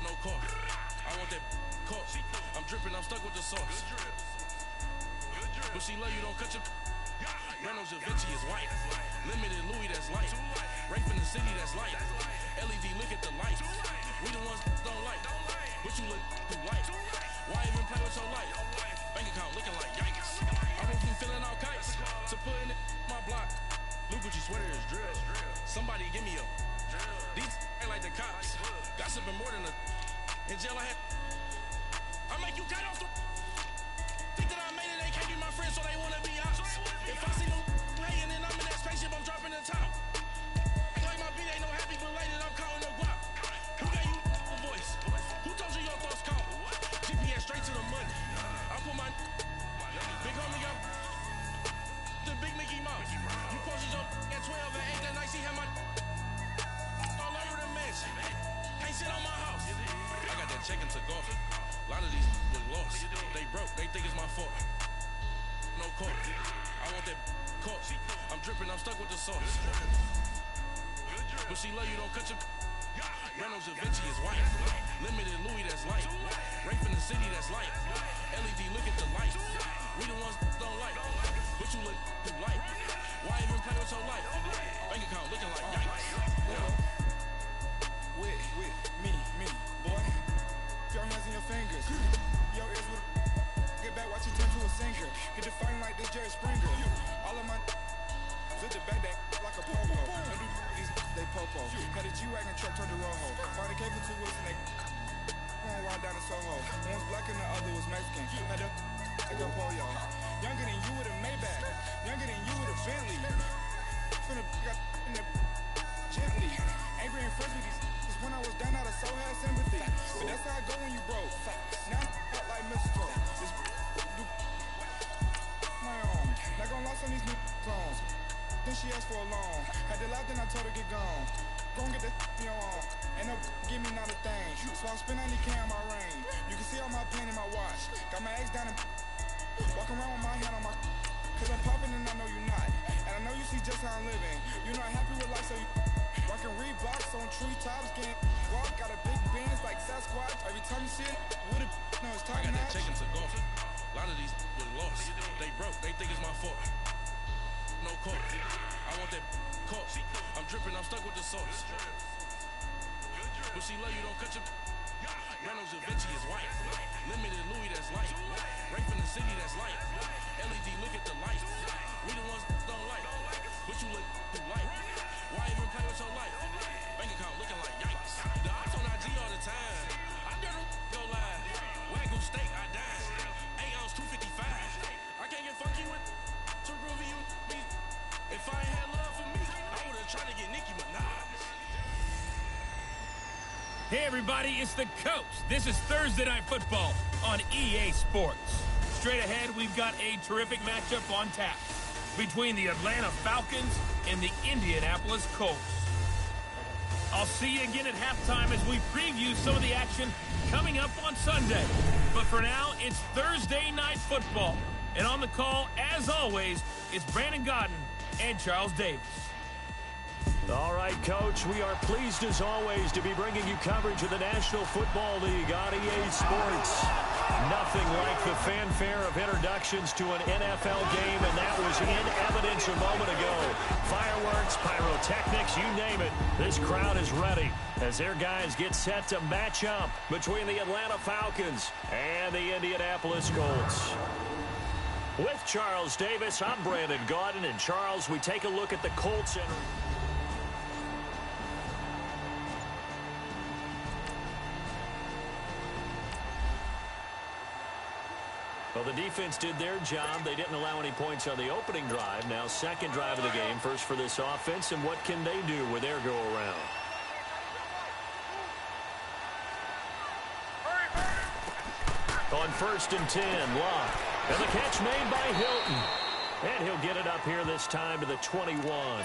No car. I want that car. I'm dripping. I'm stuck with the sauce. But she love you. Don't cut your. Reynolds Da Vinci is white. Limited Louis, that's light. Rape in the city, that's light. LED, look at the light. We the ones don't like. But you look too light. Why even play with your light? Bank account looking like yikes. I went from filling out kites to putting it in my block. Blue Gucci sweater is drill. Somebody give me a. These ain't like the cops. Gossiping more than a. In jail I had. I make you cut off the. Think that I made it, they can't be my friends, so they wanna be ops. If I see them hating and I'm in that spaceship, I'm dropping the top. Act like my beat ain't no happy belated, I'm counting no guap. Who gave you a voice? Who told you your thoughts count? GPS straight to the money. I put my big homie up. The big Mickey Mouse. You posted your at 12 and 8 that night, she had my all over the mansion. Can't sit on my house. I got that check into golf. A lot of these was lost. They broke, they think it's my fault. No court. I want that court. I'm dripping, I'm stuck with the sauce. But she love you, don't cut your. Reynolds Da Vinci is white. Limited Louis, that's light. Rape in the city, that's light. LED, look at the light. We the ones don't like. But you look too light. Why even play with your life? Bank account looking like yikes. With me, boy. Your hands in your fingers. Your ears with get back, watch you turn to a singer. Get the fighting like this Jerry Springer. All of my flip the back that like a popo. Don't do these they popo. Had a G-Wagon truck turned to Rojo. Find a cable 2 wheels and they going wild down in Soho. One was black and the other was Mexican. Had a like a pollo. Younger than you with a Maybach. Younger than you with a Bentley. Finna got in the gently. Angry and friends with these. When I was down out of so had sympathy. But that's how I go when you broke. Now I'm like mistletoe. This do my own. Not gonna lost on these new clones. Then she asked for a loan. Had to laugh, then I told her get gone. Gon' get that in your own. Ain't no give me not a thing. So I spend 90K on my range. You can see all my pain in my watch. Got my ex down and walking around with my hand on my. Cause I'm popping and I know you not. And I know you see just how I'm living. You're not happy with life, so you. Rockin' Reeboks on treetops, getting walk, got a big Benz like Sasquatch. Every time you see it, with a no, it's top I got that notch. check into golf. A lot of these was lost. They broke, they think it's my fault. No court. I want that court. I'm dripping, I'm stuck with the sauce. But she love you, don't cut your. Reynolds Da Vinci is white. Limited Louis, that's light. Rape in the city, that's light. LED, look at the light. We the ones don't like. But you look too light. Why even play with your life? Bank account looking like yikes. The ops on IG all the time. I dare go live. Wagyu steak, I dine. 8 ounce, 255. I can't get funky with to groovy you me. If I ain't had love for me, I would've tried to get Nicki Minaj. Hey everybody, it's the coach. This is Thursday Night Football on EA Sports. Straight ahead, we've got a terrific matchup on tap between the Atlanta Falcons and the Indianapolis Colts. I'll see you again at halftime as we preview some of the action coming up on Sunday. But for now, it's Thursday Night Football. And on the call, as always, it's Brandon Godden and Charles Davis. All right, Coach, we are pleased as always to be bringing you coverage of the National Football League on EA Sports. Nothing like the fanfare of introductions to an NFL game, and that was in evidence a moment ago. Fireworks, pyrotechnics, you name it. This crowd is ready as their guys get set to match up between the Atlanta Falcons and the Indianapolis Colts. With Charles Davis, I'm Brandon Gaudin, and Charles, we take a look at the Colts and well, the defense did their job. They didn't allow any points on the opening drive. Now, second drive of the game, first for this offense, and what can they do with their go-around? On 1st and 10, Locke. And the catch made by Hilton. And he'll get it up here this time to the 21.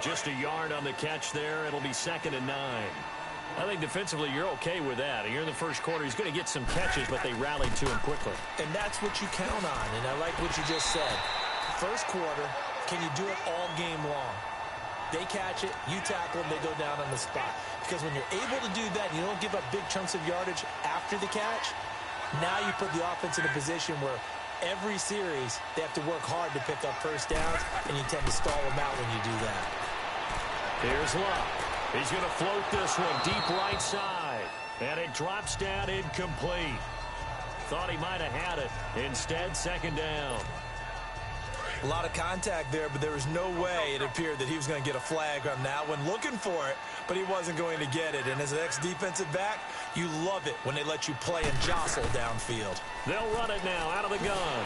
Just a yard on the catch there. It'll be 2nd and 9. I think defensively you're okay with that. You're in the first quarter. He's going to get some catches, but they rallied to him quickly. And that's what you count on, and I like what you just said. First quarter, can you do it all game long? They catch it, you tackle them, they go down on the spot. Because when you're able to do that and you don't give up big chunks of yardage after the catch, now you put the offense in a position where every series, they have to work hard to pick up first downs, and you tend to stall them out when you do that. Here's Luck. He's going to float this one deep right side. And it drops down incomplete. Thought he might have had it. Instead, second down. A lot of contact there, but there was no way it appeared that he was going to get a flag on that one. Looking for it, but he wasn't going to get it. And as an ex-defensive back, you love it when they let you play and jostle downfield. They'll run it now out of the gun.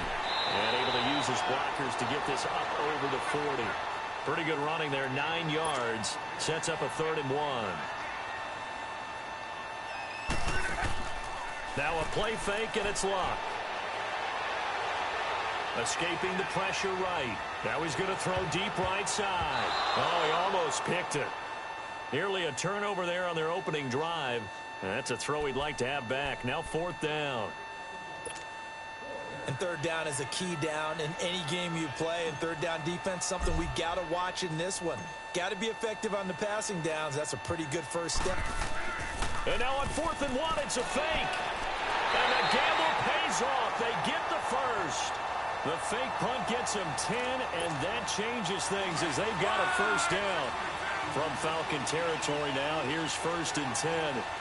And able to use his blockers to get this up over the 40. Pretty good running there, 9 yards. Sets up a 3rd and 1. Now a play fake, and it's Luck. Escaping the pressure right. Now he's going to throw deep right side. Oh, he almost picked it. Nearly a turnover there on their opening drive. And that's a throw he'd like to have back. Now 4th down. And 3rd down is a key down in any game you play. And 3rd down defense, something we've got to watch in this one. Got to be effective on the passing downs. That's a pretty good first step. And now on 4th and 1, it's a fake. And the gamble pays off. They get the first. The fake punt gets them 10, and that changes things as they've got a first down. From Falcon territory now, here's 1st and 10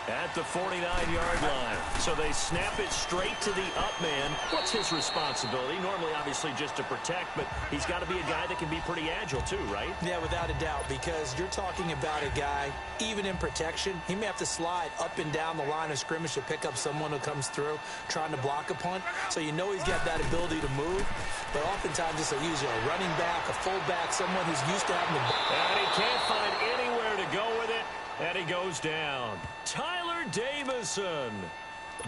at the 49-yard line. So they snap it straight to the up man. What's his responsibility? Normally, obviously, just to protect, but he's got to be a guy that can be pretty agile too, right? Yeah, without a doubt, because you're talking about a guy, even in protection, he may have to slide up and down the line of scrimmage to pick up someone who comes through trying to block a punt. So you know he's got that ability to move, but oftentimes it's usually a running back, a fullback, someone who's used to having the ball. And he can't find anywhere to go with it, and he goes down. Tyler Davison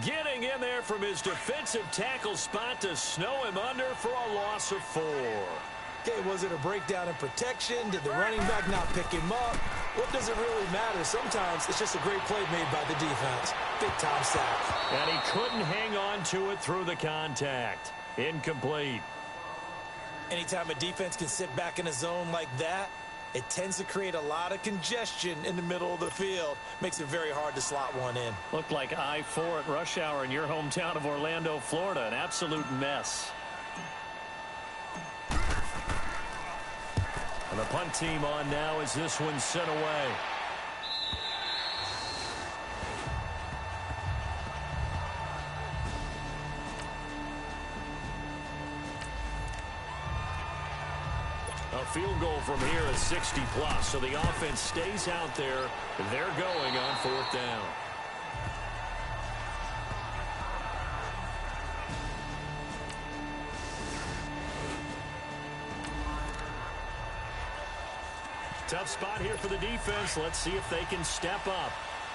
getting in there from his defensive tackle spot to snow him under for a loss of 4. Okay, was it a breakdown in protection? Did the running back not pick him up? What does it really matter? Sometimes it's just a great play made by the defense. Big-time sack. And he couldn't hang on to it through the contact. Incomplete. Anytime a defense can sit back in a zone like that, it tends to create a lot of congestion in the middle of the field. Makes it very hard to slot one in. Looked like I-4 at rush hour in your hometown of Orlando, Florida. An absolute mess. And the punt team on now as this one's sent away. A field goal from here is 60+, so the offense stays out there. They're going on 4th down. Tough spot here for the defense. Let's see if they can step up.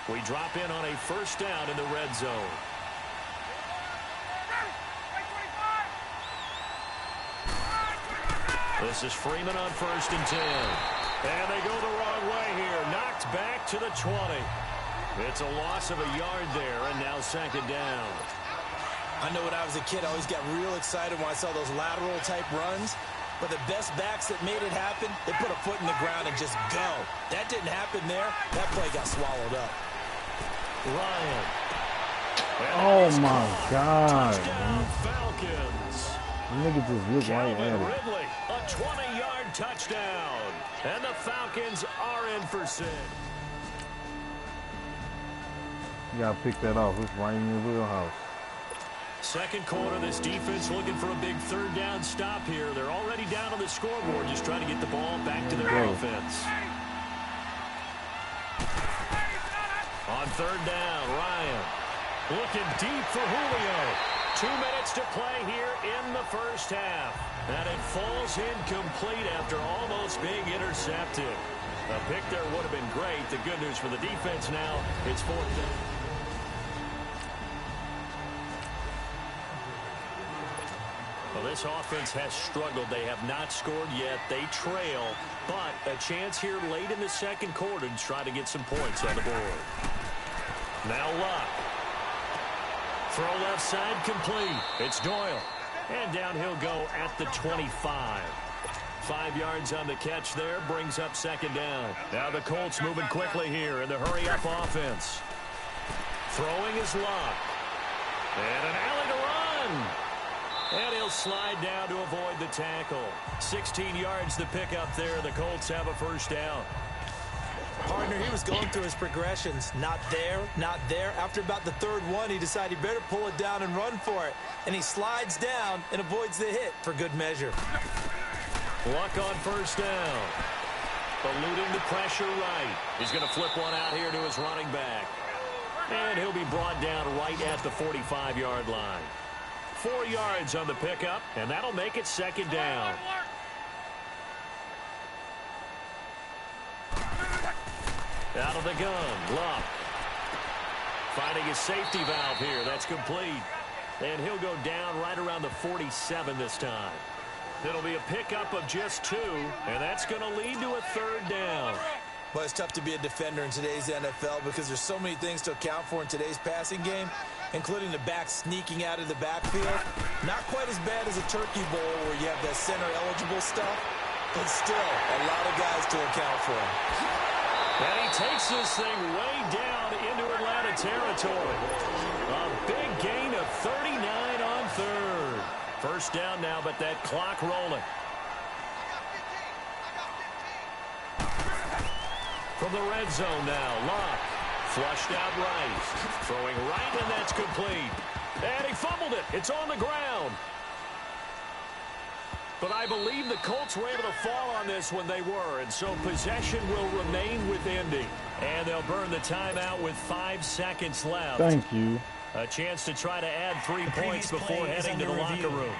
We drop in on a 1st down in the red zone. This is Freeman on 1st and 10. And they go the wrong way here. Knocked back to the 20. It's a loss of a yard there, and now 2nd down. I know when I was a kid, I always got real excited when I saw those lateral type runs. But the best backs that made it happen, they put a foot in the ground and just go. That didn't happen there. That play got swallowed up. Ryan. Oh my God. Falcons. Nigga just look right at it. Ridley, a 20-yard touchdown. And the Falcons are in for 6. You gotta pick that off. It's right in your wheelhouse. Second quarter, this defense looking for a big 3rd down stop here. They're already down on the scoreboard, just trying to get the ball back to their offense. On 3rd down, Ryan looking deep for Julio. 2 minutes to play here in the first half. And it falls incomplete after almost being intercepted. A pick there would have been great. The good news for the defense now, it's 4th down. Well, this offense has struggled. They have not scored yet. They trail, but a chance here late in the second quarter to try to get some points on the board. Now Luck. Throw left side complete. It's Doyle. And down he'll go at the 25. 5 yards on the catch there. Brings up 2nd down. Now the Colts moving quickly here in the hurry-up offense. Throwing is Luck. And an alley to run. And he'll slide down to avoid the tackle. 16 yards to pick up there. The Colts have a first down. Partner, he was going through his progressions. Not there, not there. After about the third one, he decided he better pull it down and run for it. And he slides down and avoids the hit for good measure. Luck on first down. Eluding the pressure right. He's going to flip one out here to his running back. And he'll be brought down right at the 45-yard line. 4 yards on the pickup, and that'll make it second down. Out of the gun, Luck. Finding his safety valve here. That's complete. And he'll go down right around the 47 this time. It'll be a pickup of just 2, and that's going to lead to a third down. Well, it's tough to be a defender in today's NFL because there's so many things to account for in today's passing game, including the back sneaking out of the backfield. Not quite as bad as a turkey bowl where you have that center-eligible stuff, but still a lot of guys to account for. And he takes this thing way down into Atlanta territory. A big gain of 39 on third. First down now, but that clock rolling. From the red zone now, Luck. Flushed out right. Throwing right, and that's complete. And he fumbled it. It's on the ground. But I believe the Colts were able to fall on this when they were, and so possession will remain with Indy. And they'll burn the timeout with 5 seconds left. Thank you. A chance to try to add 3 points before heading to the locker room.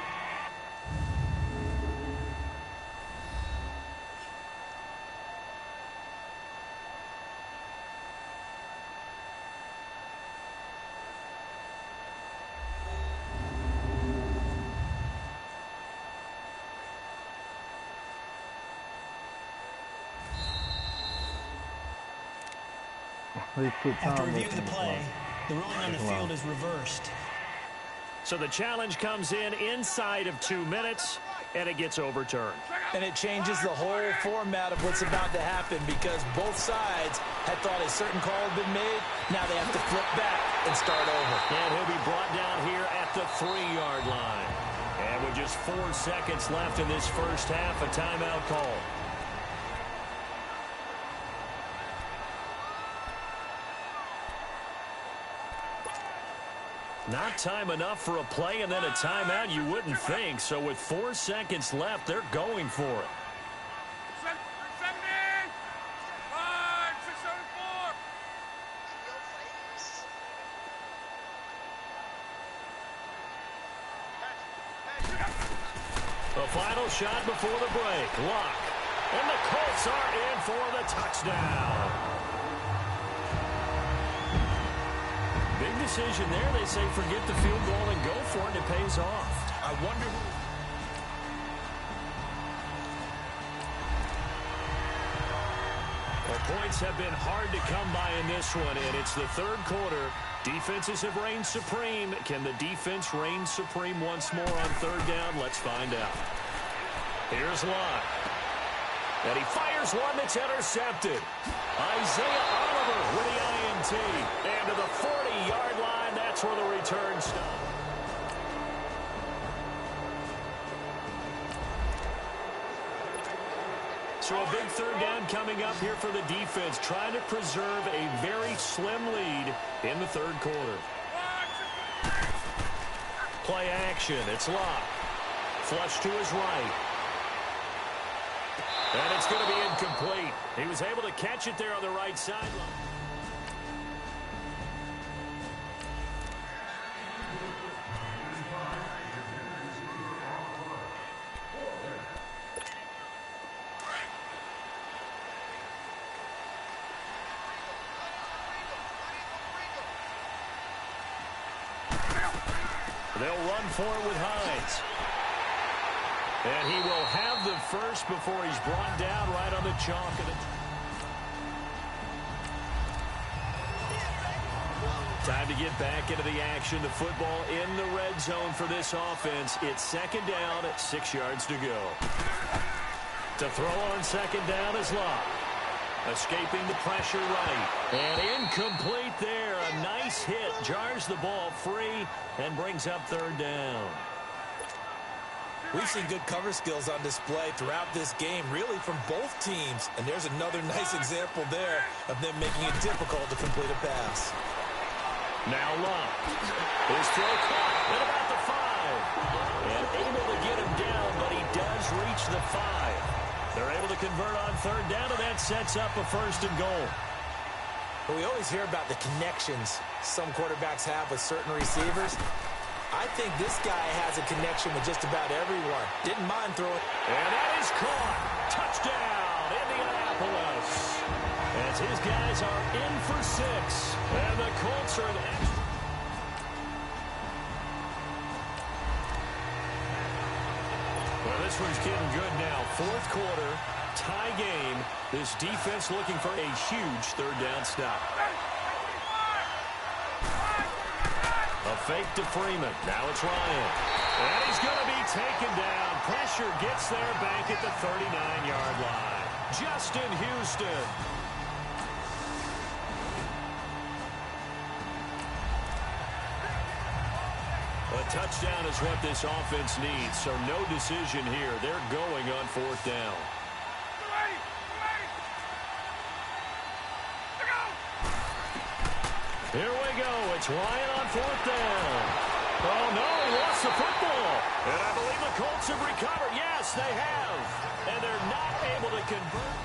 After review of the play, the ruling on the field is reversed. So the challenge comes in inside of 2 minutes, and it gets overturned. And it changes the whole format of what's about to happen because both sides had thought a certain call had been made. Now they have to flip back and start over. And he'll be brought down here at the 3-yard line. And with just 4 seconds left in this first half, a timeout call. Not time enough for a play and then a timeout, you wouldn't think. So with 4 seconds left, they're going for it. The final shot before the break. Luck. And the Colts are in for the touchdown. Big decision there. They say forget the field goal and go for it. It pays off. I wonder Well, points have been hard to come by in this one, and it's the third quarter. Defenses have reigned supreme. Can the defense reign supreme once more on third down? Let's find out. Here's Luck. And he fires one that's intercepted. Isaiah Oliver with the INT. And to the 40-yard line, that's where the return stops. So a big third down coming up here for the defense, trying to preserve a very slim lead in the third quarter. Play action. It's Luck. Flush to his right. And it's going to be incomplete. He was able to catch it there on the right sideline. They'll run for it with Hines. And he will have the first before he's brought down right on the chalk of the... Time to get back into the action. The football in the red zone for this offense. It's second down at 6 yards to go. To throw on second down is Luck. Escaping the pressure right. And incomplete there. A nice hit. Jars the ball free and brings up third down. We've seen good cover skills on display throughout this game, really from both teams. And there's another nice example there of them making it difficult to complete a pass. Now Love. His throw caught at about the 5. And able to get him down, but he does reach the 5. They're able to convert on third down, and that sets up a 1st and goal. But we always hear about the connections some quarterbacks have with certain receivers. I think this guy has a connection with just about everyone. Didn't mind throwing. And that is caught. Touchdown, Indianapolis. As his guys are in for 6. And the Colts are an extra. Well, this one's getting good now. 4th quarter, tie game. This defense looking for a huge 3rd down stop. A fake to Freeman. Now it's Ryan. And he's going to be taken down. Pressure gets there back at the 39-yard line. Justin Houston. A touchdown is what this offense needs, so no decision here. They're going on 4th down. Here we go. It's Ryan on 4th down. Oh, no, he lost the football. And I believe the Colts have recovered. Yes, they have. And they're not able to convert.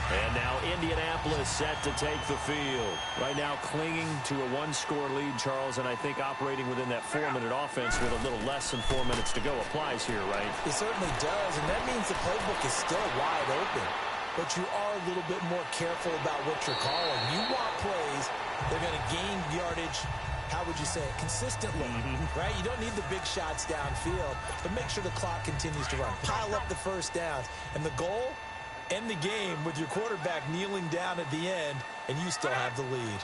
And now Indianapolis set to take the field. Right now clinging to a 1-score lead, Charles, and I think operating within that 4-minute offense with a little less than 4 minutes to go applies here, right? It certainly does, and that means the playbook is still wide open. But you are a little bit more careful about what you're calling. You want plays that are going to gain yardage, how would you say it, consistently, right? You don't need the big shots downfield, but make sure the clock continues to run. Pile up the 1st downs. And the goal? End the game with your quarterback kneeling down at the end, and you still have the lead.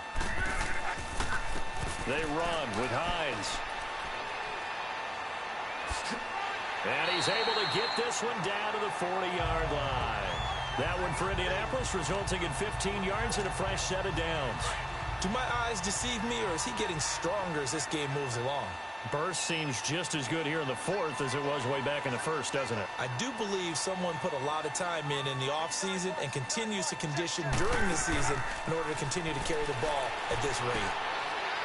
They run with Hines. And he's able to get this one down to the 40-yard line. That one for Indianapolis, resulting in 15 yards and a fresh set of downs. Do my eyes deceive me, or is he getting stronger as this game moves along? Burst seems just as good here in the 4th as it was way back in the 1st, doesn't it? I do believe someone put a lot of time in the offseason and continues to condition during the season in order to continue to carry the ball at this rate.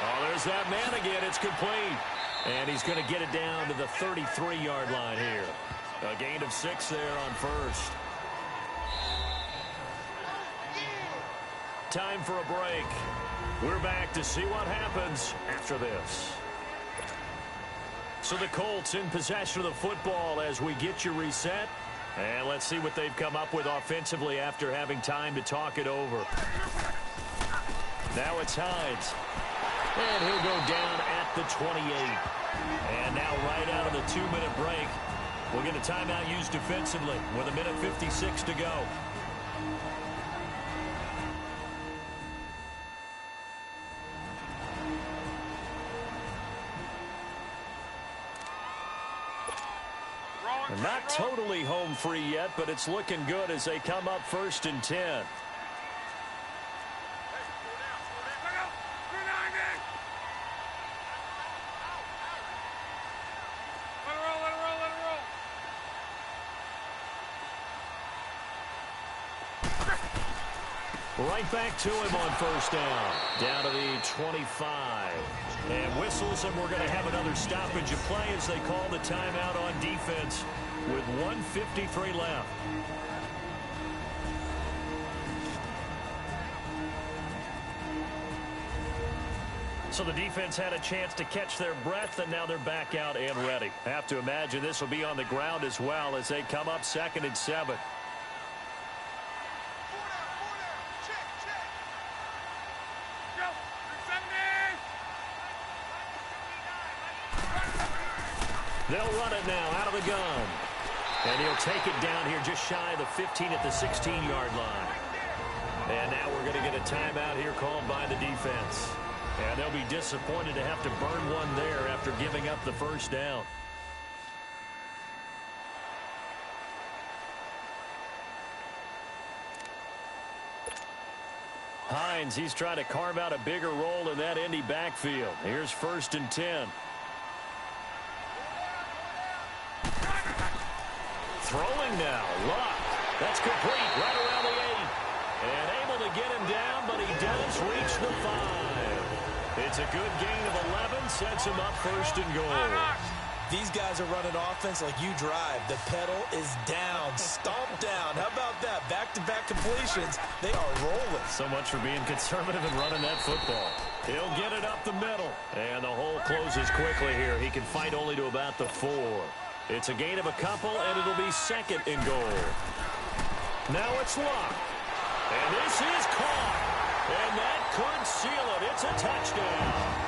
Oh, there's that man again. It's complete. And he's going to get it down to the 33-yard line here. A gain of 6 there on 1st. Time for a break. We're back to see what happens after this. So the Colts in possession of the football as we get you reset. And let's see what they've come up with offensively after having time to talk it over. Now it's Hines. And he'll go down at the 28. And now right out of the 2-minute break, we'll get a timeout used defensively with 1:56 to go. Not totally home free yet, but it's looking good as they come up 1st and 10. Right back to him on 1st down. Down to the 25. And whistles, and we're going to have another stoppage of play as they call the timeout on defense with 1:53 left. So the defense had a chance to catch their breath, and now they're back out and ready. I have to imagine this will be on the ground as well as they come up 2nd and 7. They'll run it now out of the gun. And he'll take it down here just shy of the 15 at the 16-yard line. And now we're going to get a timeout here called by the defense. And they'll be disappointed to have to burn one there after giving up the 1st down. lines. He's trying to carve out a bigger role in that Indy backfield. Here's 1st and 10. Throwing now. Luck. That's complete right around the 8. And able to get him down, but he does reach the 5. It's a good gain of 11. Sets him up 1st and goal. These guys are running offense like you drive. The pedal is down, stomped down. How about that? Back-to-back completions. They are rolling. So much for being conservative and running that football. He'll get it up the middle. And the hole closes quickly here. He can fight only to about the 4. It's a gain of a couple, and it'll be 2nd and goal. Now it's Luck. And this is caught. And that could seal it. It's a touchdown.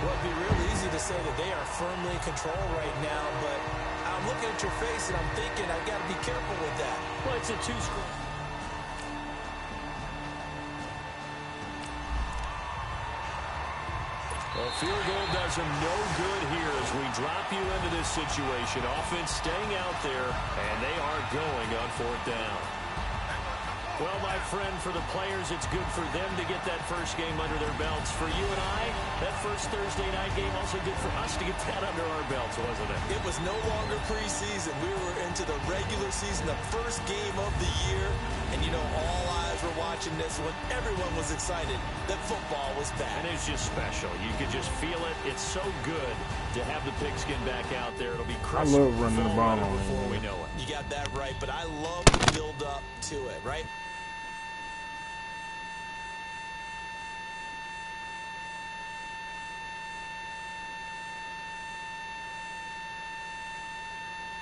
Well, it'd be real easy to say that they are firmly in control right now, but I'm looking at your face and I'm thinking I've got to be careful with that. Well, it's a 2-score. A field goal does him no good here as we drop you into this situation. Offense staying out there, and they are going on 4th down. Well, my friend, for the players, it's good for them to get that first game under their belts. For you and I, that first Thursday night game also good for us to get that under our belts, wasn't it? It was no longer preseason. We were into the regular season, the first game of the year. And, you know, all eyes were watching this when everyone was excited that football was back. And it's just special. You could just feel it. It's so good to have the pigskin back out there. It'll be crisp. I love running the ball on before we know it. You got that right, but I love the build up to it, right?